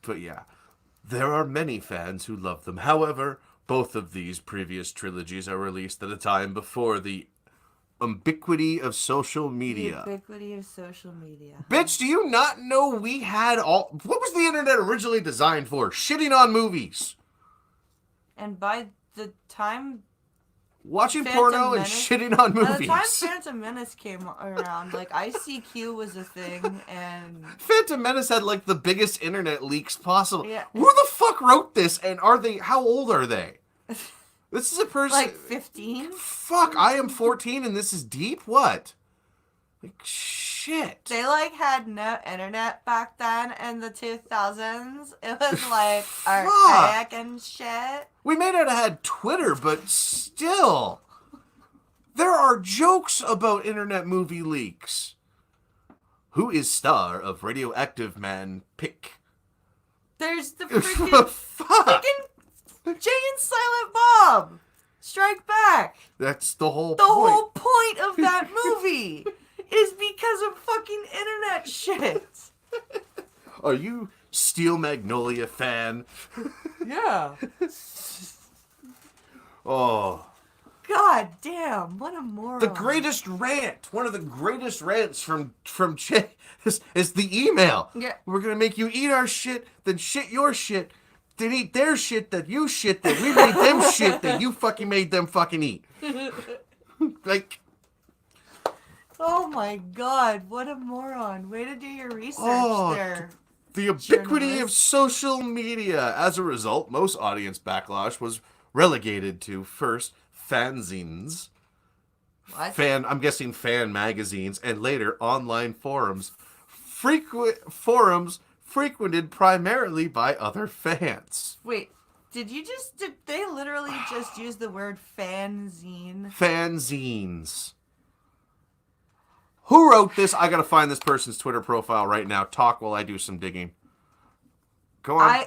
But yeah, there are many fans who love them. However, both of these previous trilogies are released at a time before the ubiquity of social media. The ubiquity of social media. Bitch, do you not know we had all... What was the internet originally designed for? Shitting on movies. And by the time... Watching porno and shitting on movies. By the time Phantom Menace came around, ICQ was a thing, and... Phantom Menace had, the biggest internet leaks possible. Yeah. Who the fuck wrote this, and how old are they? This is a person. Like 15? Fuck, I am 14 and this is deep? What? Like, shit. They like had no internet back then in the 2000s. It was like archaic and shit. We may not have had Twitter, but still. There are jokes about internet movie leaks. Who is star of Radioactive Man pick? There's the freaking Fuck. Jay and Silent Bob Strike Back. That's the whole The point. whole point of that movie is because of fucking internet shit. Are you Steel Magnolia fan? Yeah. Oh. God damn, what a moron. The greatest rant, one of the greatest rants from Jay is the email. Yeah. We're going to make you eat our shit, then shit your shit, then eat their shit that you shit that we made them shit that you fucking made them fucking eat. Like... Oh my god, what a moron. Way to do your research there. The ubiquity of Journalist. social media. As a result, most audience backlash was relegated to first fanzines. What? I'm guessing fan magazines, and later online forums. Forums frequented primarily by other fans. Wait, did they literally just use the word fanzine? Fanzines. Who wrote this? I gotta find this person's Twitter profile right now. Talk while I do some digging. Go on.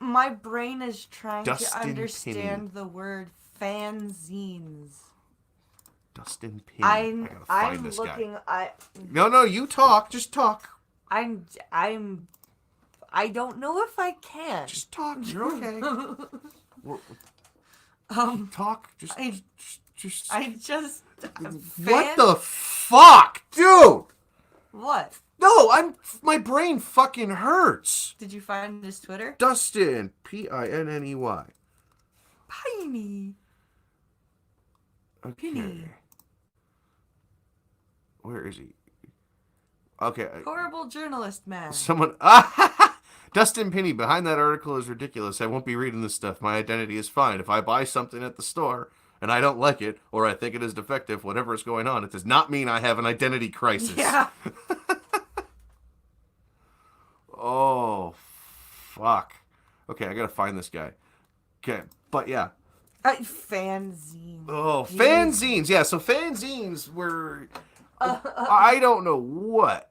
My brain is trying Dustin to understand Pinney. the word fanzines. Dustin Pinney. I gotta find I'm this looking. guy. No, you talk. Just talk. I don't know if I can. Just talk. You're okay. Talk. What the fuck, dude? What? No, my brain fucking hurts. Did you find his Twitter? Dustin, Pinney. Piney. Okay. Pinney. Where is he? Okay. Horrible journalist man. Someone. Dustin Pinney, behind that article is ridiculous. I won't be reading this stuff. My identity is fine. If I buy something at the store and I don't like it, or I think it is defective, whatever is going on, it does not mean I have an identity crisis. Yeah. Oh, fuck. Okay, I gotta find this guy. Okay, but yeah. Fanzine. Oh, fanzines. Yeah, so fanzines were... I don't know what.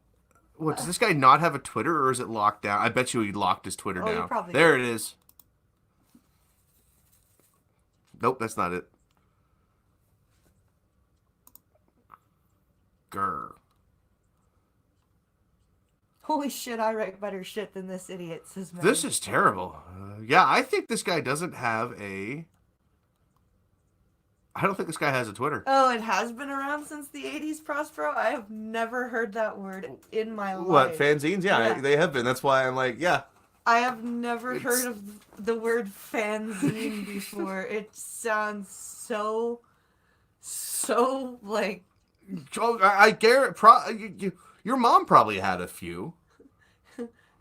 What, does this guy not have a Twitter, or is it locked down? I bet you he locked his Twitter down. Probably there it is. Nope, that's not it. Grr. Holy shit, I write better shit than this idiot, says man. This is terrible. Yeah, I think this guy doesn't have a... I don't think this guy has a Twitter. Oh, it has been around since the 80s, Prospero? I have never heard that word in my life. What, fanzines? Yeah, Yeah. they have been. That's why I'm like, yeah. I have never heard of the word fanzine before. It sounds so like... I guarantee... your mom probably had a few.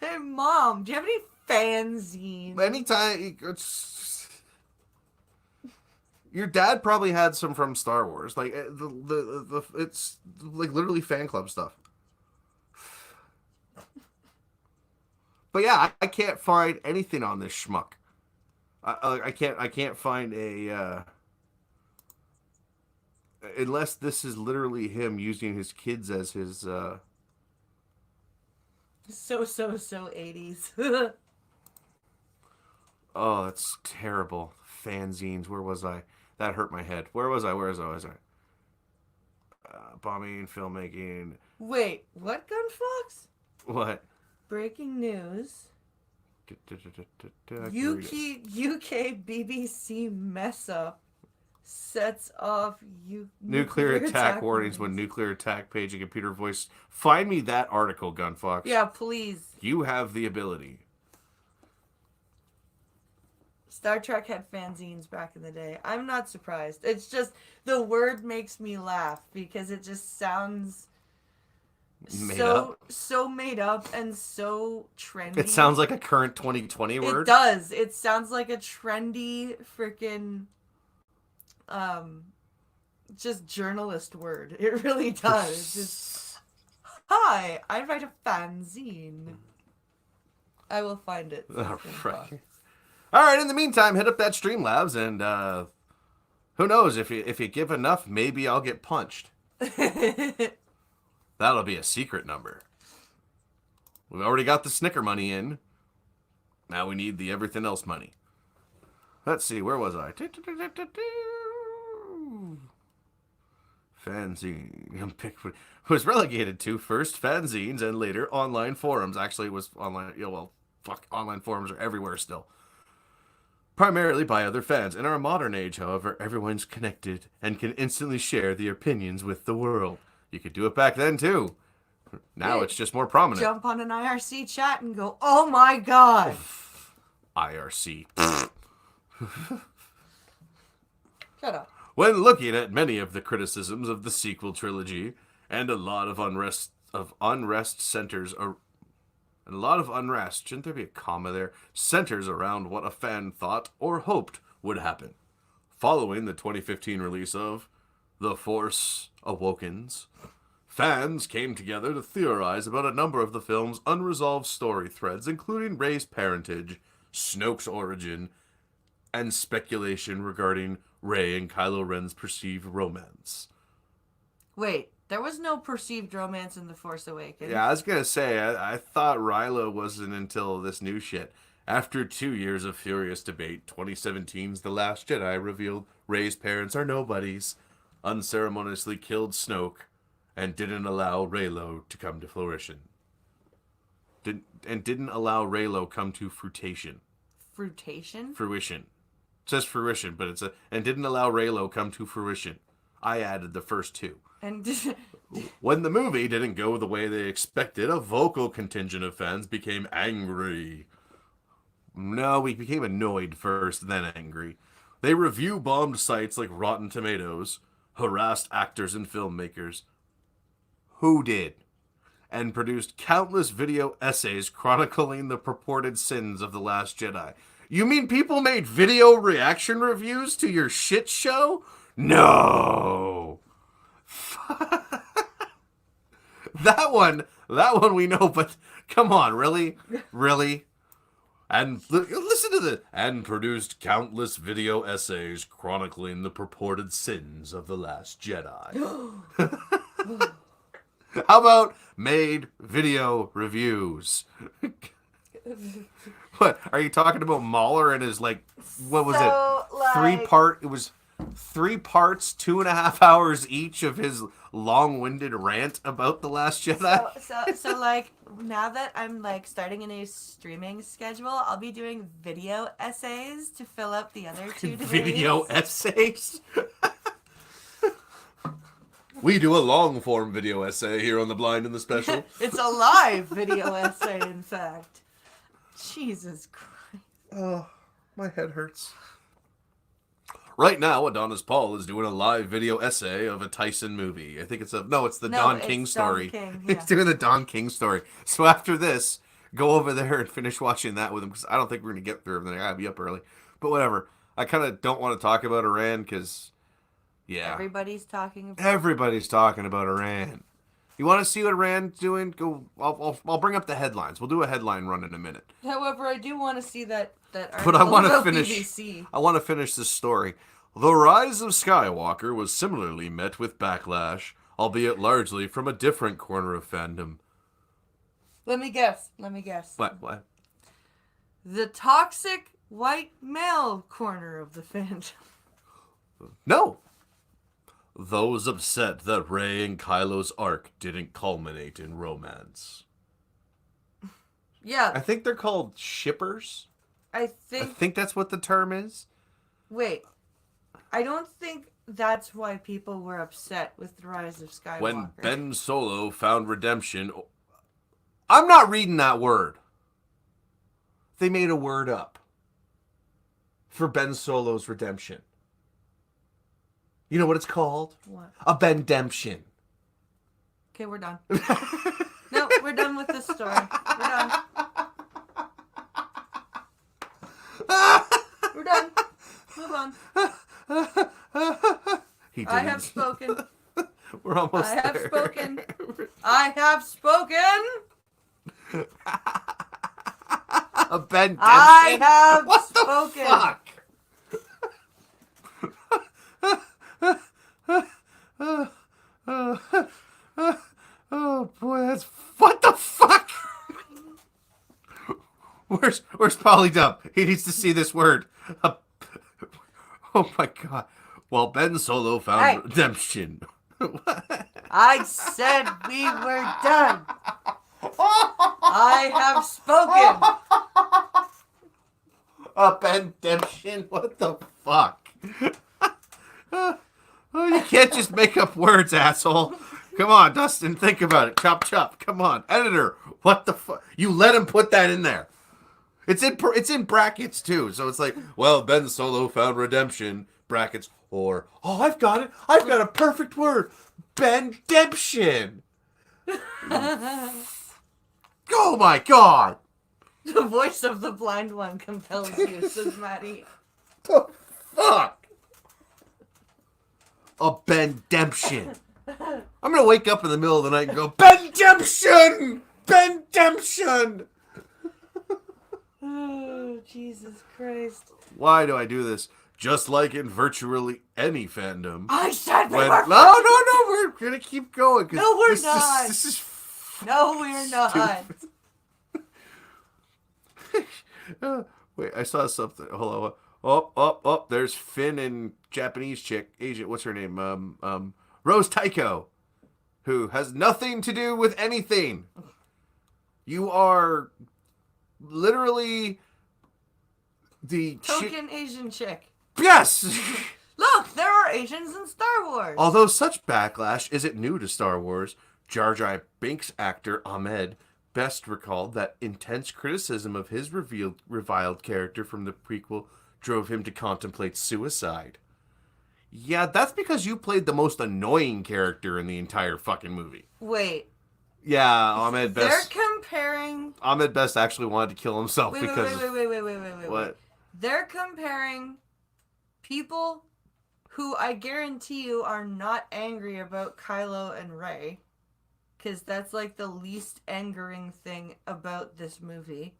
Hey, Mom, do you have any fanzines? Anytime... Your dad probably had some from Star Wars. Like, it's like literally fan club stuff. But yeah, I can't find anything on this schmuck. I can't find a... unless this is literally him using his kids as his... So 80s. Oh, that's terrible. Fanzines. Where was I? That hurt my head. Where was I? Bombing, filmmaking. Wait, what, Gunfox? What? Breaking news. UK BBC mess up sets off nuclear attack warnings when nuclear attack page and computer voice. Find me that article, Gunfox. Yeah, please. You have the ability. Star Trek had fanzines back in the day. I'm not surprised. It's just the word makes me laugh because it just sounds so made up and so trendy. It sounds like a current 2020 word. It does. It sounds like a trendy freaking just journalist word. It really does. It's just, hi, I write a fanzine. I will find it. All right. In the meantime, hit up that Streamlabs, and who knows, if you give enough, maybe I'll get punched. That'll be a secret number. We've already got the Snicker money in. Now we need the everything else money. Let's see, where was I? Fanzine. Was relegated to first fanzines and later online forums. Actually, it was online. Online forums are everywhere still. Primarily by other fans. In our modern age, however, everyone's connected and can instantly share their opinions with the world. You could do it back then, too. Now it's just more prominent. Jump on an IRC chat and go, oh my god. IRC. Shut up. When looking at many of the criticisms of the sequel trilogy, and a lot of unrest centers are... And a lot of unrest, shouldn't there be a comma there, centers around what a fan thought or hoped would happen. Following the 2015 release of The Force Awakens, fans came together to theorize about a number of the film's unresolved story threads, including Rey's parentage, Snoke's origin, and speculation regarding Rey and Kylo Ren's perceived romance. Wait, there was no perceived romance in The Force Awakens. Yeah, I was going to say, I thought Rilo wasn't until this new shit. After 2 years of furious debate, 2017's The Last Jedi revealed Rey's parents are nobodies, unceremoniously killed Snoke, and didn't allow Reylo to come to fruition. Didn't allow Reylo come to fruition. Fruition? Fruition. It says fruition, but it's and didn't allow Reylo come to fruition. I added the first two. And when the movie didn't go the way they expected, a vocal contingent of fans became angry. No, we became annoyed first, then angry. They review-bombed sites like Rotten Tomatoes, harassed actors and filmmakers. Who did? And produced countless video essays chronicling the purported sins of The Last Jedi. You mean people made video reaction reviews to your shit show? No! That one we know, but come on, really? Really? And listen to this. And produced countless video essays chronicling the purported sins of The Last Jedi. How about made video reviews? What, are you talking about Mahler and his, what was it? It was 3 parts, 2.5 hours each of his long-winded rant about The Last Jedi? So now that I'm, starting a new streaming schedule, I'll be doing video essays to fill up the other 2 days. Video essays? We do a long-form video essay here on The Blind and the Special. It's a live video essay, in fact. Jesus Christ. Oh, my head hurts. Right now, Adonis Paul is doing a live video essay of a Tyson movie. I think it's the Don King story. King, yeah. He's doing the Don King story. So after this, go over there and finish watching that with him, because I don't think we're going to get through everything. I gotta be up early. But whatever. I kind of don't want to talk about Iran, because, yeah. Everybody's talking about Iran. You want to see what Iran's doing? Go. I'll bring up the headlines. We'll do a headline run in a minute. However, I do want to see that article But I want to about finish. BBC. I want to finish this story. The rise of Skywalker was similarly met with backlash, albeit largely from a different corner of fandom. Let me guess. What? The toxic white male corner of the fandom. No. Those upset that Rey and Kylo's arc didn't culminate in romance. Yeah. I think they're called shippers. I think that's what the term is. Wait. I don't think that's why people were upset with the rise of Skywalker. When Ben Solo found redemption... I'm not reading that word. They made a word up for Ben Solo's redemption. You know what it's called? What? A Bendemption. Okay, we're done. No, we're done with this story. We're done. We're done. Move on. He didn't. I have spoken. We're almost I have there. spoken. I have spoken. Ben Dempsey? I have What spoken. The fuck? Oh boy, that's what the fuck? Where's Polydub? He needs to see this word. Oh my god. Well, Ben Solo found Hey. redemption. I said we were done. I have spoken. Ben Demption? What the fuck? Oh, you can't just make up words, asshole. Come on, Dustin, think about it. Chop, chop. Come on, editor. What the fuck? You let him put that in there. It's in brackets too, so it's like, well, Ben Solo found redemption. Brackets or I've got it. I've got a perfect word. Ben Demption. Oh my god. The voice of the blind one compels you, says Maddie. The fuck? A Ben Demption. I'm gonna wake up in the middle of the night and go, Ben Demption! Ben Demption! Oh, Jesus Christ. Why do I do this? Just like in virtually any fandom. I said we When, were... no, we're gonna keep going. 'Cause No, we're this not. This is No, we're not. Wait, I saw something. Hold on. Oh, there's Finn and Japanese chick, Asian, what's her name? Rose Taiko, who has nothing to do with anything. You are literally the Token Asian chick. Yes! Look, there are Asians in Star Wars. Although such backlash isn't new to Star Wars, Jar Jar Binks actor Ahmed best recalled that intense criticism of his reviled character from the prequel drove him to contemplate suicide. Yeah, that's because you played the most annoying character in the entire fucking movie. Wait. Yeah, Ahmed Best. They're comparing... Ahmed Best actually wanted to kill himself Wait. What? They're comparing people who I guarantee you are not angry about Kylo and Rey, because that's like the least angering thing about this movie,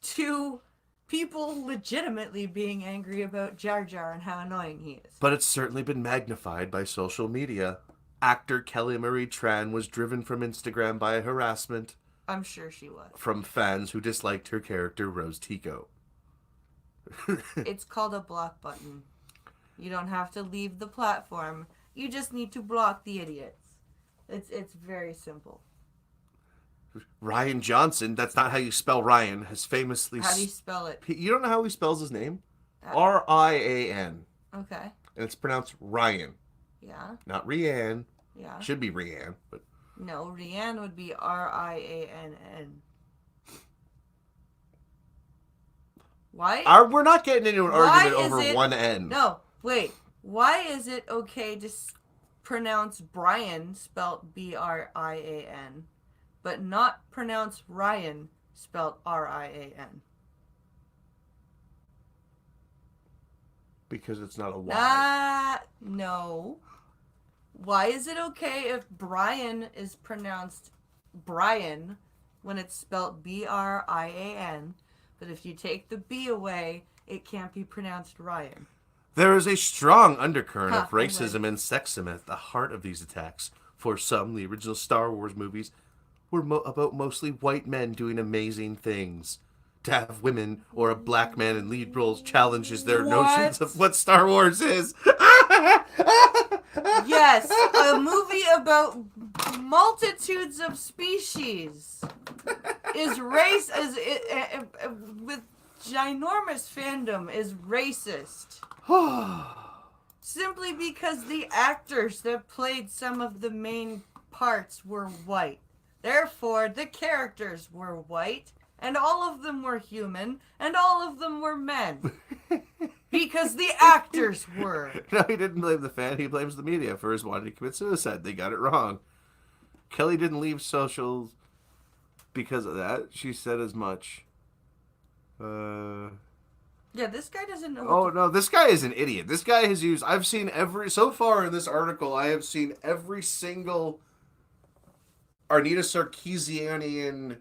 to people legitimately being angry about Jar Jar and how annoying he is. But it's certainly been magnified by social media. Actor Kelly Marie Tran was driven from Instagram by harassment I'm sure she was. from fans who disliked her character, Rose Tico. It's called a block button. You don't have to leave the platform. You just need to block the idiots. It's very simple. Ryan Johnson, that's not how you spell Ryan, has famously... How do you spell it? You don't know how he spells his name? R-I-A-N. Okay. And it's pronounced Ryan. Yeah. Not Rianne. Yeah. Should be Rianne, but... No, Rianne would be R-I-A-N-N. Why? We're not getting into an argument over one N. No, wait. Why is it okay to pronounce Brian spelled B-R-I-A-N, but not pronounce Ryan spelled R-I-A-N? Because it's not a Y. No. Why is it okay if Brian is pronounced Brian when it's spelled B-R-I-A-N, but if you take the B away, it can't be pronounced Ryan? There is a strong undercurrent of Right. racism and sexism at the heart of these attacks. For some, the original Star Wars movies were about mostly white men doing amazing things. To have women or a black man in lead roles challenges their notions of what Star Wars is. Yes, a movie about multitudes of species is with ginormous fandom is racist. Simply because the actors that played some of the main parts were white. Therefore, the characters were white, and all of them were human, and all of them were men. Because the actors were. No, he didn't blame the fan. He blames the media for his wanting to commit suicide. They got it wrong. Kelly didn't leave socials because of that. She said as much. Yeah, this guy doesn't know. Oh no, this guy is an idiot. This guy has used. I've seen so far in this article. I have seen every single Arnita Sarkeesian.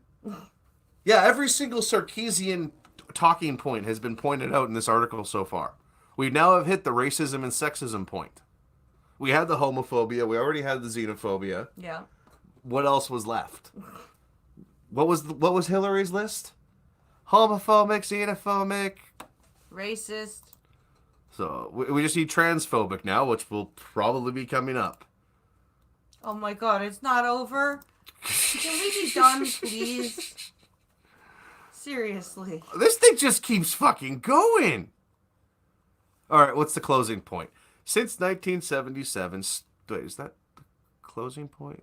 Yeah, every single Sarkeesian talking point has been pointed out in this article so far. We now have hit the racism and sexism point. We had the homophobia. We already had the xenophobia. Yeah. What else was left? What was Hillary's list? Homophobic, xenophobic, Racist. so we just need transphobic now, which will probably be coming up. Oh my god, it's not over. Can we be done, please? Seriously. This thing just keeps fucking going. All right, what's the closing point? Since 1977, wait, is that the closing point?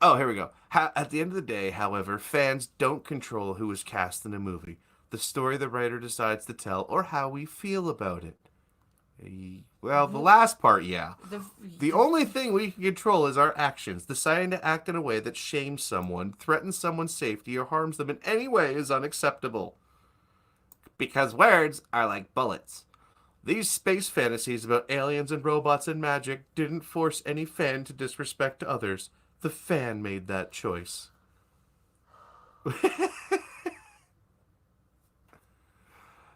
Oh, here we go. At the end of the day, however, fans don't control who is cast in a movie, the story the writer decides to tell, or how we feel about it. Well, the last part, yeah. The only thing we can control is our actions. Deciding to act in a way that shames someone, threatens someone's safety, or harms them in any way is unacceptable. Because words are like bullets. These space fantasies about aliens and robots and magic didn't force any fan to disrespect others. The fan made that choice.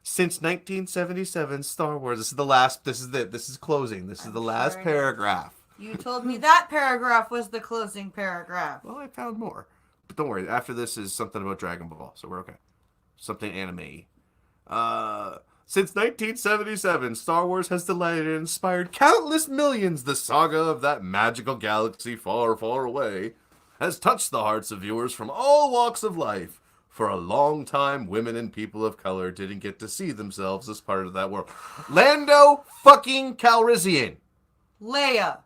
Since 1977, Star Wars. This is the last. This is it. This is closing. This is the last sure paragraph. You told me that paragraph was the closing paragraph. Well, I found more. But don't worry. After this is something about Dragon Ball, so we're okay. Something anime. Since 1977, Star Wars has delighted and inspired countless millions. The saga of that magical galaxy far, far away has touched the hearts of viewers from all walks of life. For a long time, women and people of color didn't get to see themselves as part of that world. Lando fucking Calrissian. Leia.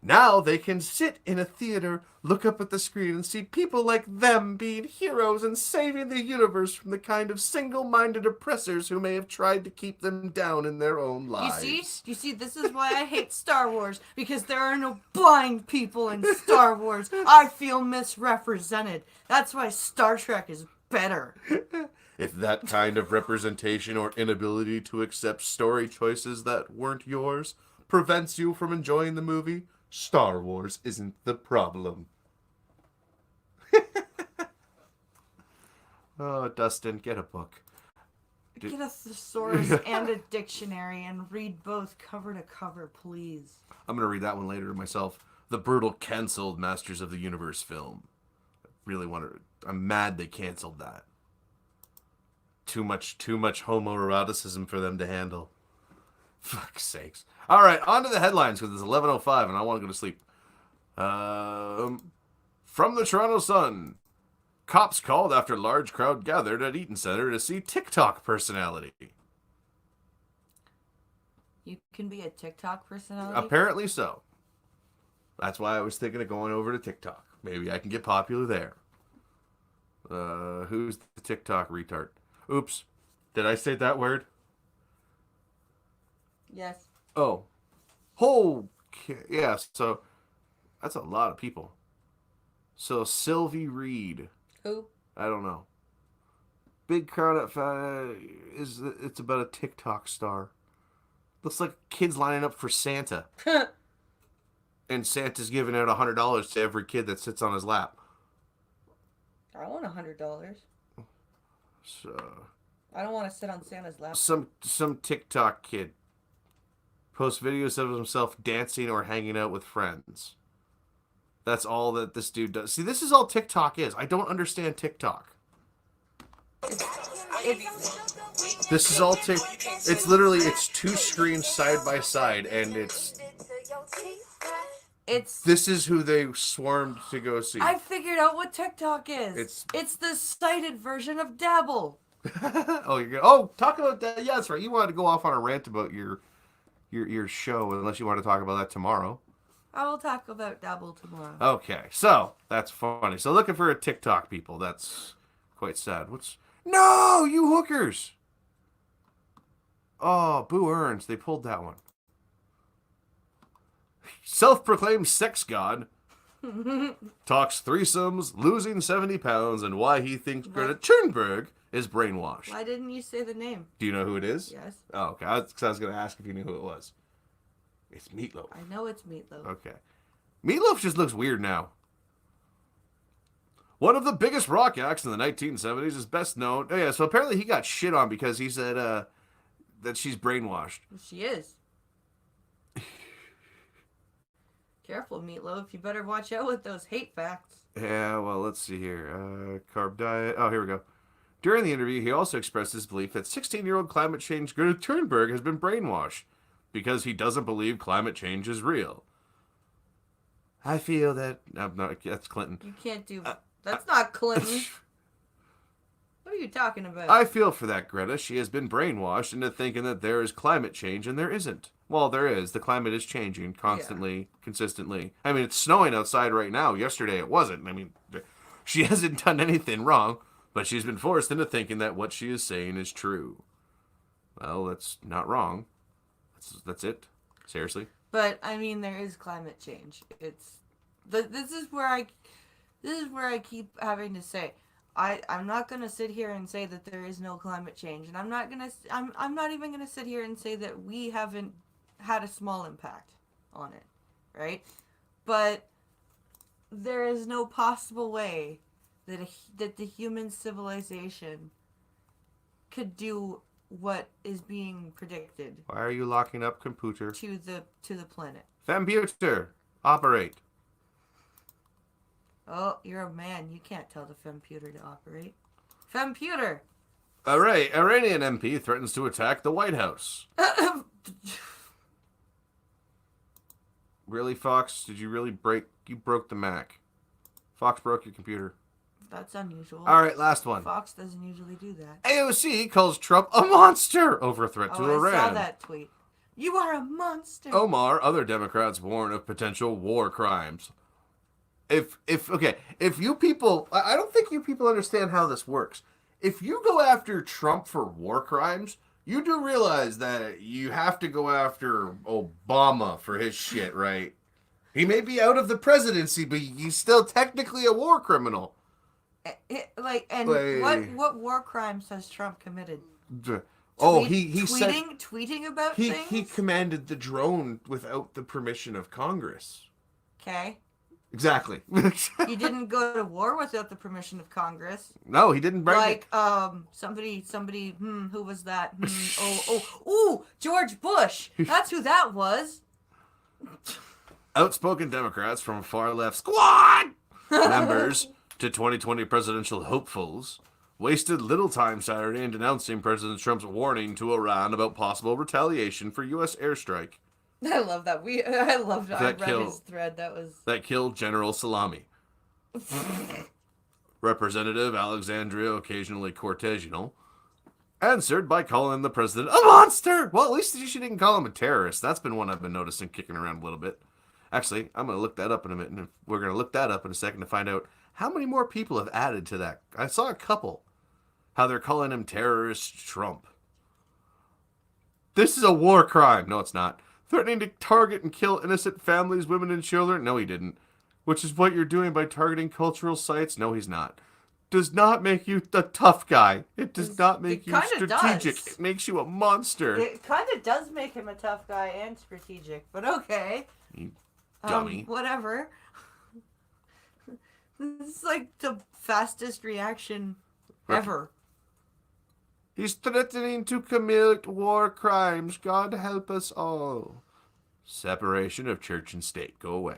Now they can sit in a theater, look up at the screen, and see people like them being heroes and saving the universe from the kind of single-minded oppressors who may have tried to keep them down in their own lives. You see, this is why I hate Star Wars, because there are no blind people in Star Wars. I feel misrepresented. That's why Star Trek is better. If that kind of representation or inability to accept story choices that weren't yours prevents you from enjoying the movie, Star Wars isn't the problem. Oh, Dustin, get a book. Get a thesaurus and a dictionary and read both cover to cover, please. I'm going to read that one later myself. The brutal canceled Masters of the Universe film. I really want to... I'm mad they canceled that. Too much homoeroticism for them to handle. Fuck's sakes. All right, on to the headlines because it's 11:05 and I want to go to sleep. From the Toronto Sun. Cops called after large crowd gathered at Eaton Center to see TikTok personality. You can be a TikTok personality? Apparently so. That's why I was thinking of going over to TikTok. Maybe I can get popular there. Who's the TikTok retard? Oops. Did I say that word? Yes. Oh. Okay. Yeah, so that's a lot of people. So Sylvie Reed. Who? I don't know. Big crowd at it's about a TikTok star. Looks like kids lining up for Santa. And Santa's giving out $100 to every kid that sits on his lap. I want $100. So I don't want to sit on Santa's lap. some TikTok kid posts videos of himself dancing or hanging out with friends. That's all that this dude does. See, this is all TikTok is. I don't understand TikTok. This is all It's literally, it's two screens side by side, and it's... This is who they swarmed to go see. I figured out what TikTok is. It's the cited version of Dabble. Oh, you're good. Oh, talk about that. Yeah, that's right. You wanted to go off on a rant about your show, unless you want to talk about that tomorrow. I will talk about Dabble tomorrow. Okay, so that's funny. So looking for a TikTok people. That's quite sad. No, you hookers! Oh, Boo Earns. They pulled that one. Self-proclaimed sex god talks threesomes, losing 70 pounds, and why he thinks Greta Thunberg is brainwashed. Why didn't you say the name? Do you know who it is? Yes. Oh, okay. I was going to ask if you knew who it was. It's Meatloaf. I know it's Meatloaf. Okay. Meatloaf just looks weird now. One of the biggest rock acts in the 1970s is best known. Oh, yeah, so apparently he got shit on because he said that she's brainwashed. She is. Careful, Meatloaf. You better watch out with those hate facts. Yeah, well, let's see here. Carb diet. Oh, here we go. During the interview, he also expressed his belief that 16-year-old climate change Greta Thunberg has been brainwashed because he doesn't believe climate change is real. I feel that... No, that's Clinton. You can't do... That's not Clinton. What are you talking about? I feel for that Greta. She has been brainwashed into thinking that there is climate change, and there isn't. Well, there is. The climate is changing constantly, consistently. I mean, it's snowing outside right now. Yesterday it wasn't. I mean, she hasn't done anything wrong, but she's been forced into thinking that what she is saying is true. Well, that's not wrong. That's it. Seriously. But I mean, there is climate change. This is where I keep having to say, I'm not gonna sit here and say that there is no climate change, and I'm not even gonna sit here and say that we haven't had a small impact on it, right? But there is no possible way that the human civilization could do what is being predicted. Why are you locking up computer? To the planet. Computer, operate. Oh, you're a man. You can't tell the femputer to operate. Femputer! Iranian MP threatens to attack the White House. Really, Fox? Did you really break... You broke the Mac. Fox broke your computer. That's unusual. All right, last one. Fox doesn't usually do that. AOC calls Trump a monster over threat to Iran. I saw that tweet. You are a monster. Omar, other Democrats warn of potential war crimes. If you people, I don't think you people understand how this works. If you go after Trump for war crimes, you do realize that you have to go after Obama for his shit, right? He may be out of the presidency, but he's still technically a war criminal. What war crimes has Trump committed? Tweeting about things? He commanded the drone without the permission of Congress. Okay. Exactly. He didn't go to war without the permission of Congress. No, he didn't break somebody, who was that? George Bush. That's who that was. Outspoken Democrats from far left squad members to 2020 presidential hopefuls wasted little time Saturday in denouncing President Trump's warning to Iran about possible retaliation for U.S. airstrike. I love that. I read his thread. That killed General Salami. Representative Alexandria occasionally Cortez, answered by calling the president a monster. Well, at least she didn't call him a terrorist. That's been one I've been noticing kicking around a little bit. Actually, I'm going to look that up in a minute, and we're going to look that up in a second to find out how many more people have added to that. I saw a couple. How they're calling him terrorist Trump. This is a war crime. No, it's not. Threatening to target and kill innocent families, women, and children? No, he didn't. Which is what you're doing by targeting cultural sites? No, he's not. Does not make you a tough guy. It does not make you strategic. It makes you a monster. It kind of does make him a tough guy and strategic, but okay. You dummy. Whatever. This is like the fastest reaction ever. He's threatening to commit war crimes. God help us all. Separation of church and state. Go away.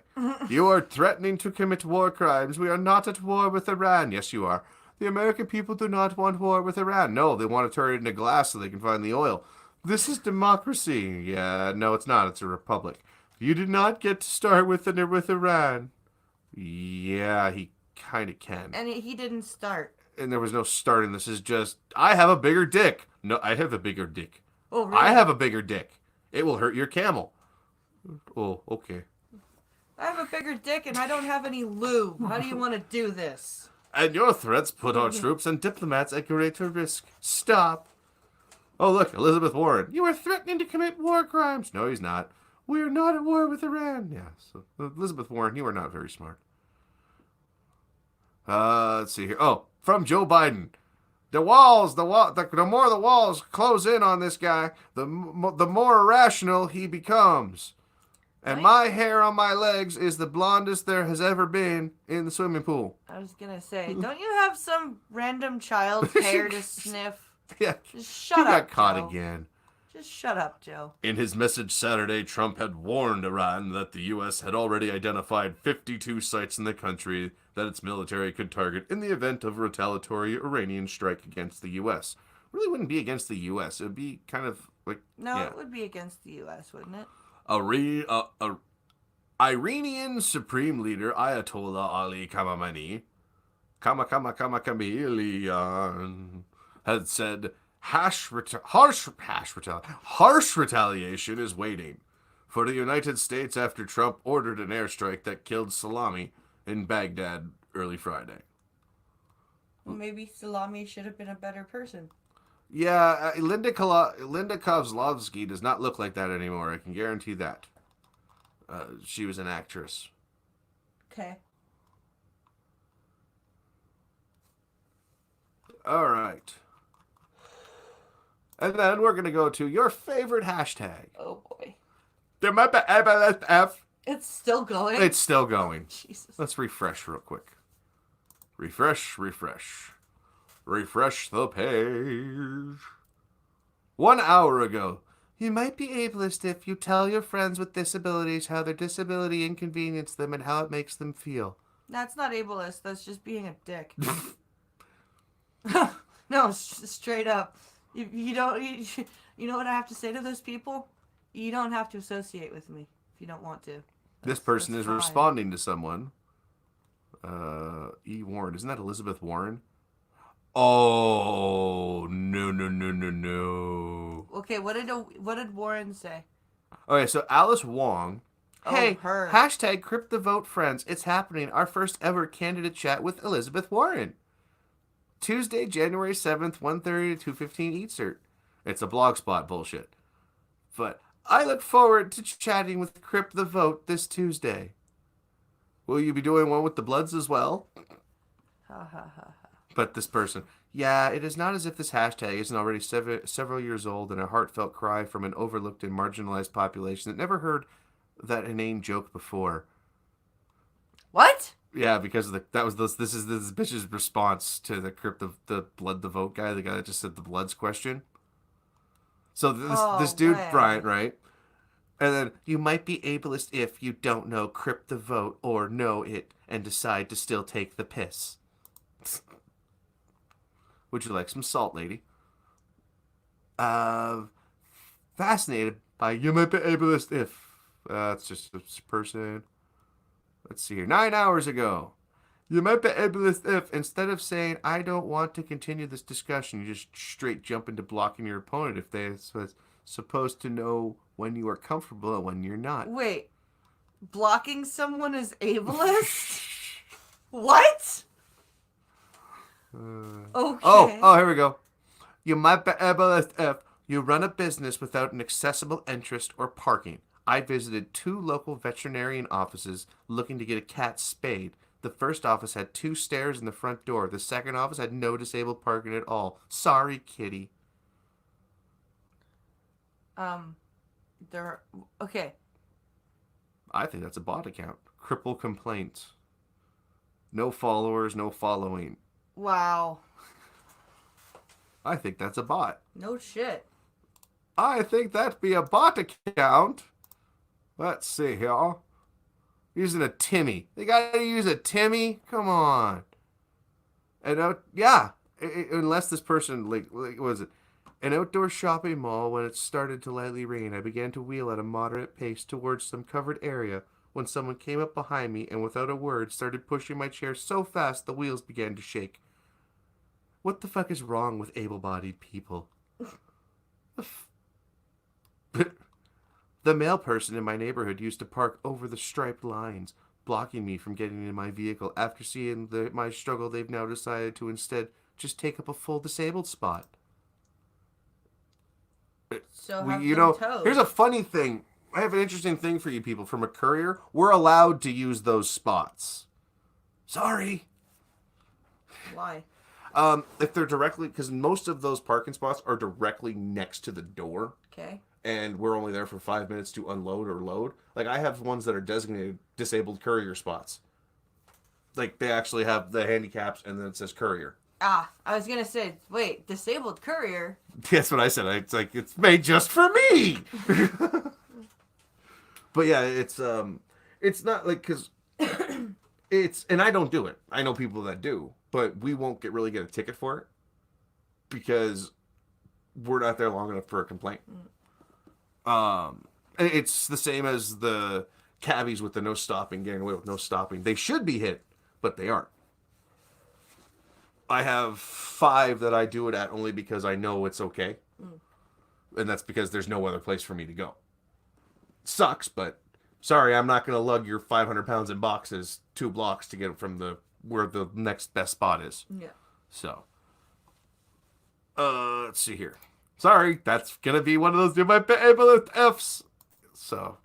You are threatening to commit war crimes. We are not at war with Iran. Yes, you are. The American people do not want war with Iran. No, they want to turn it into glass so they can find the oil. This is democracy. Yeah, no, it's not. It's a republic. You did not get to start with Iran. Yeah, he kind of can. And he didn't start. And there was no starting. This is just, I have a bigger dick. No, I have a bigger dick. Oh, really? I have a bigger dick. It will hurt your camel. Oh, okay. I have a bigger dick and I don't have any lube. How do you want to do this? And your threats put our troops and diplomats at greater risk. Stop. Oh, look, Elizabeth Warren. You are threatening to commit war crimes. No, he's not. We are not at war with Iran. Yeah, so Elizabeth Warren, you are not very smart. Let's see here. Oh, from Joe Biden. The more the walls close in on this guy, the more irrational he becomes. And my hair on my legs is the blondest there has ever been in the swimming pool. I was gonna say, don't you have some random child's hair to sniff? Yeah, Just shut he up, got caught Joe. again. Just shut up, Joe. In his message Saturday, Trump had warned Iran that the U.S. had already identified 52 sites in the country that its military could target in the event of a retaliatory Iranian strike against the U.S. Really wouldn't be against the U.S. It would be kind of like... No, it would be against the U.S., wouldn't it? Iranian Supreme Leader Ayatollah Ali Khamenei, had said harsh retaliation is waiting for the United States after Trump ordered an airstrike that killed Salami in Baghdad early Friday. Well, maybe Salami should have been a better person. Yeah, Linda Kozlovsky does not look like that anymore. I can guarantee that. She was an actress. Okay. All right. And then we're going to go to your favorite hashtag. Oh, boy. It's still going? It's still going. Jesus. Let's refresh real quick. Refresh. Refresh the page. 1 hour ago. You might be ableist if you tell your friends with disabilities how their disability inconvenienced them and how it makes them feel. That's not ableist. That's just being a dick. No, straight up. You don't. You know what I have to say to those people? You don't have to associate with me if you don't want to. This person is fine. responding to someone. E. Warren. Isn't that Elizabeth Warren? Oh, no. Okay, what did Warren say? Okay, so Alice Wong. Hey, her. hashtag Crypt the Vote friends. It's happening. Our first ever candidate chat with Elizabeth Warren. Tuesday, January 7th, 1:30 to 2:15 Eastern. It's a blogspot bullshit. But I look forward to chatting with Crypt the Vote this Tuesday. Will you be doing one with the Bloods as well? Ha ha ha. But this person, yeah, it is not as if this hashtag isn't already several years old and a heartfelt cry from an overlooked and marginalized population that never heard that inane joke before. What? Yeah, because this is this bitch's response to the Crypt of the Blood the Vote guy, the guy that just said the Bloods question. So this dude, man. Bryant, right? And then you might be ableist if you don't know Crypt the Vote or know it and decide to still take the piss. Would you like some salt, lady? Fascinated by you might be ableist if. It's just a person. Let's see here. 9 hours ago. You might be ableist if, instead of saying, I don't want to continue this discussion, you just straight jump into blocking your opponent if they're supposed to know when you are comfortable and when you're not. Wait. Blocking someone is ableist? What? Okay. Oh, here we go. You might be ableist if you run a business without an accessible entrance or parking. I visited 2 local veterinarian offices looking to get a cat spayed. The first office had 2 stairs in the front door. The second office had no disabled parking at all. Sorry, kitty. Okay. I think that's a bot account. Cripple complaints. No followers, no following. Wow. I think that's a bot. No shit. I think that'd be a bot account. Let's see here. Using a Timmy. They gotta use a Timmy? Come on. And yeah. Unless this person, like, what was it? An outdoor shopping mall. When it started to lightly rain, I began to wheel at a moderate pace towards some covered area when someone came up behind me and without a word started pushing my chair so fast the wheels began to shake. What the fuck is wrong with able-bodied people? The male person in my neighborhood used to park over the striped lines, blocking me from getting in my vehicle. After seeing my struggle, they've now decided to instead just take up a full disabled spot. So towed. Here's a funny thing. I have an interesting thing for you people. From a courier, we're allowed to use those spots. Sorry. Why? If they're directly, because most of those parking spots are directly next to the door, Okay. and we're only there for 5 minutes to unload or load. Like I have ones that are designated disabled courier spots. Like they actually have the handicaps, and then it says courier. Ah, I was gonna say, wait, disabled courier. That's what I said. It's like it's made just for me. But yeah, it's not like because it's and I don't do it. I know people that do, but we won't really get a ticket for it because we're not there long enough for a complaint. It's the same as the cabbies with the no stopping, getting away with no stopping. They should be hit, but they aren't. I have 5 that I do it at only because I know it's okay. And that's because there's no other place for me to go. Sucks, but sorry, I'm not going to lug your 500 pounds in boxes 2 blocks to get from where the next best spot is. Yeah. So, let's see here. Sorry, that's going to be one of those do my able F's. So,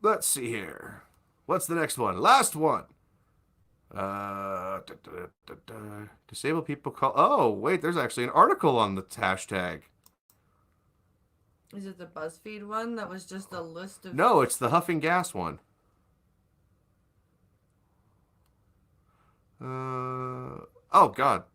let's see here. What's the next one? Last one. Disabled people call. Oh, wait, there's actually an article on the hashtag. Is it the BuzzFeed one that was just a list of... No, it's the huffing gas one. Oh, God.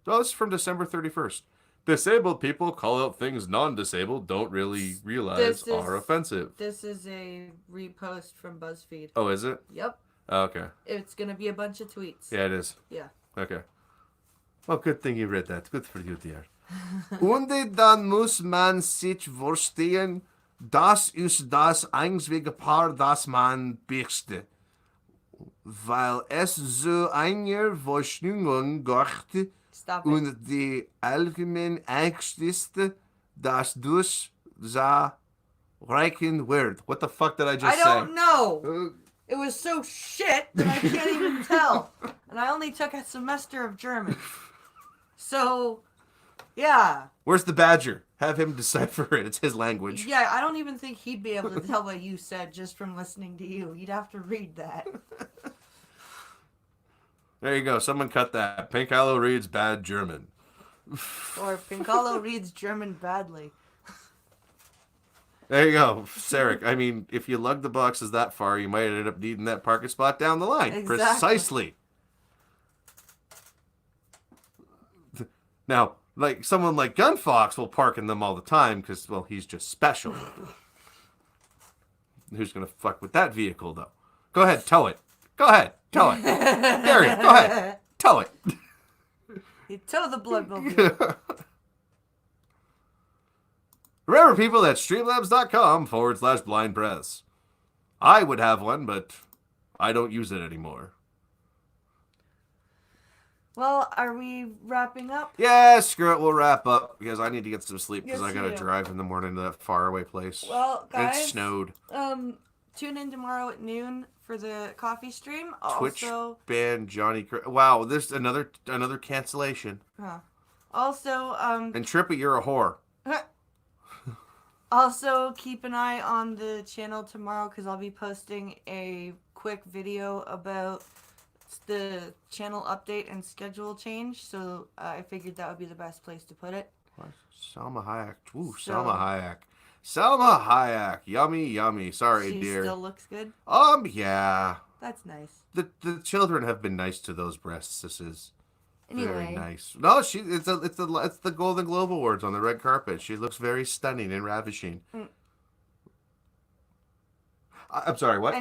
Oh, this is from December 31st. Disabled people call out things non-disabled don't really realize are offensive. This is a repost from BuzzFeed. Oh, is it? Yep. Oh, okay. It's going to be a bunch of tweets. Yeah, it is. Yeah. Okay. Well, good thing you read that. Good for you, dear. Und dann muss man sich verstehen, das ist das einzige Paar, das man beste. Weil es so eine Verschwörung gibt Stop it. und die allgemeine Angst ist, dass durch the reichen wird. What the fuck did I just say? I don't know. It was so shit that I can't even tell. And I only took a semester of German. So, yeah. Where's the badger? Have him decipher it. It's his language. Yeah, I don't even think he'd be able to tell what you said just from listening to you. You'd have to read that. There you go. Someone cut that. Pincalo reads bad German. Or Pincalo reads German badly. There you go, Sarek. I mean, if you lug the boxes that far, you might end up needing that parking spot down the line. Exactly. Precisely. Now, like someone like Gunfox will park in them all the time because, well, he's just special. Who's gonna fuck with that vehicle, though? Go ahead, tow it. Go ahead, tow it. Gary, go ahead, tow it. You tow the bloodmobile. Remember, people, that's streamlabs.com/blind press. I would have one, but I don't use it anymore. Well, are we wrapping up? Yeah, screw it. We'll wrap up because I need to get some sleep because Yes, I got to you do. drive in the morning to that faraway place. Well, And guys, it snowed. Tune in tomorrow at noon for the coffee stream. Twitch Also, banned Johnny. Wow, there's another cancellation. also, And Trippy, you're a whore. Also, keep an eye on the channel tomorrow because I'll be posting a quick video about the channel update and schedule change. So I figured that would be the best place to put it. What? Salma Hayek. Ooh, So- Salma Hayek. Salma Hayek. Yummy, yummy. Sorry, She dear. still looks good. Yeah. That's nice. The children have been nice to those breasts. This is very Anyway, nice. No, it's the Golden Globe Awards on the red carpet. She looks very stunning and ravishing. I'm sorry, what?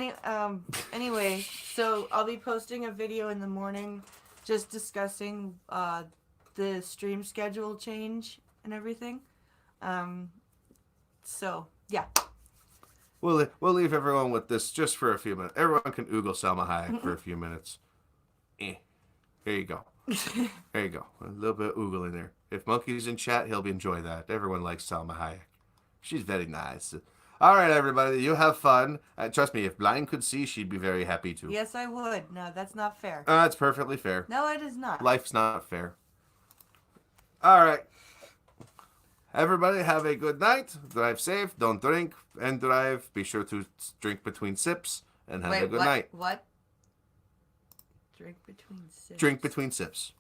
anyway, so I'll be posting a video in the morning just discussing the stream schedule change and everything. So, yeah. We'll leave everyone with this just for a few minutes. Everyone can oogle Salma Hayek for a few minutes. There you go. There you go. A little bit of oogle in there. If Monkey's in chat, he'll enjoy that. Everyone likes Salma Hayek. She's very nice. All right, everybody, you have fun. Trust me, if Blind could see, she'd be very happy too. Yes, I would. No, that's not fair. It's perfectly fair. No, it is not. Life's not fair. All right. Everybody have a good night. Drive safe. Don't drink and drive. Be sure to drink between sips and have a good night. What? Drink between sips. Drink between sips.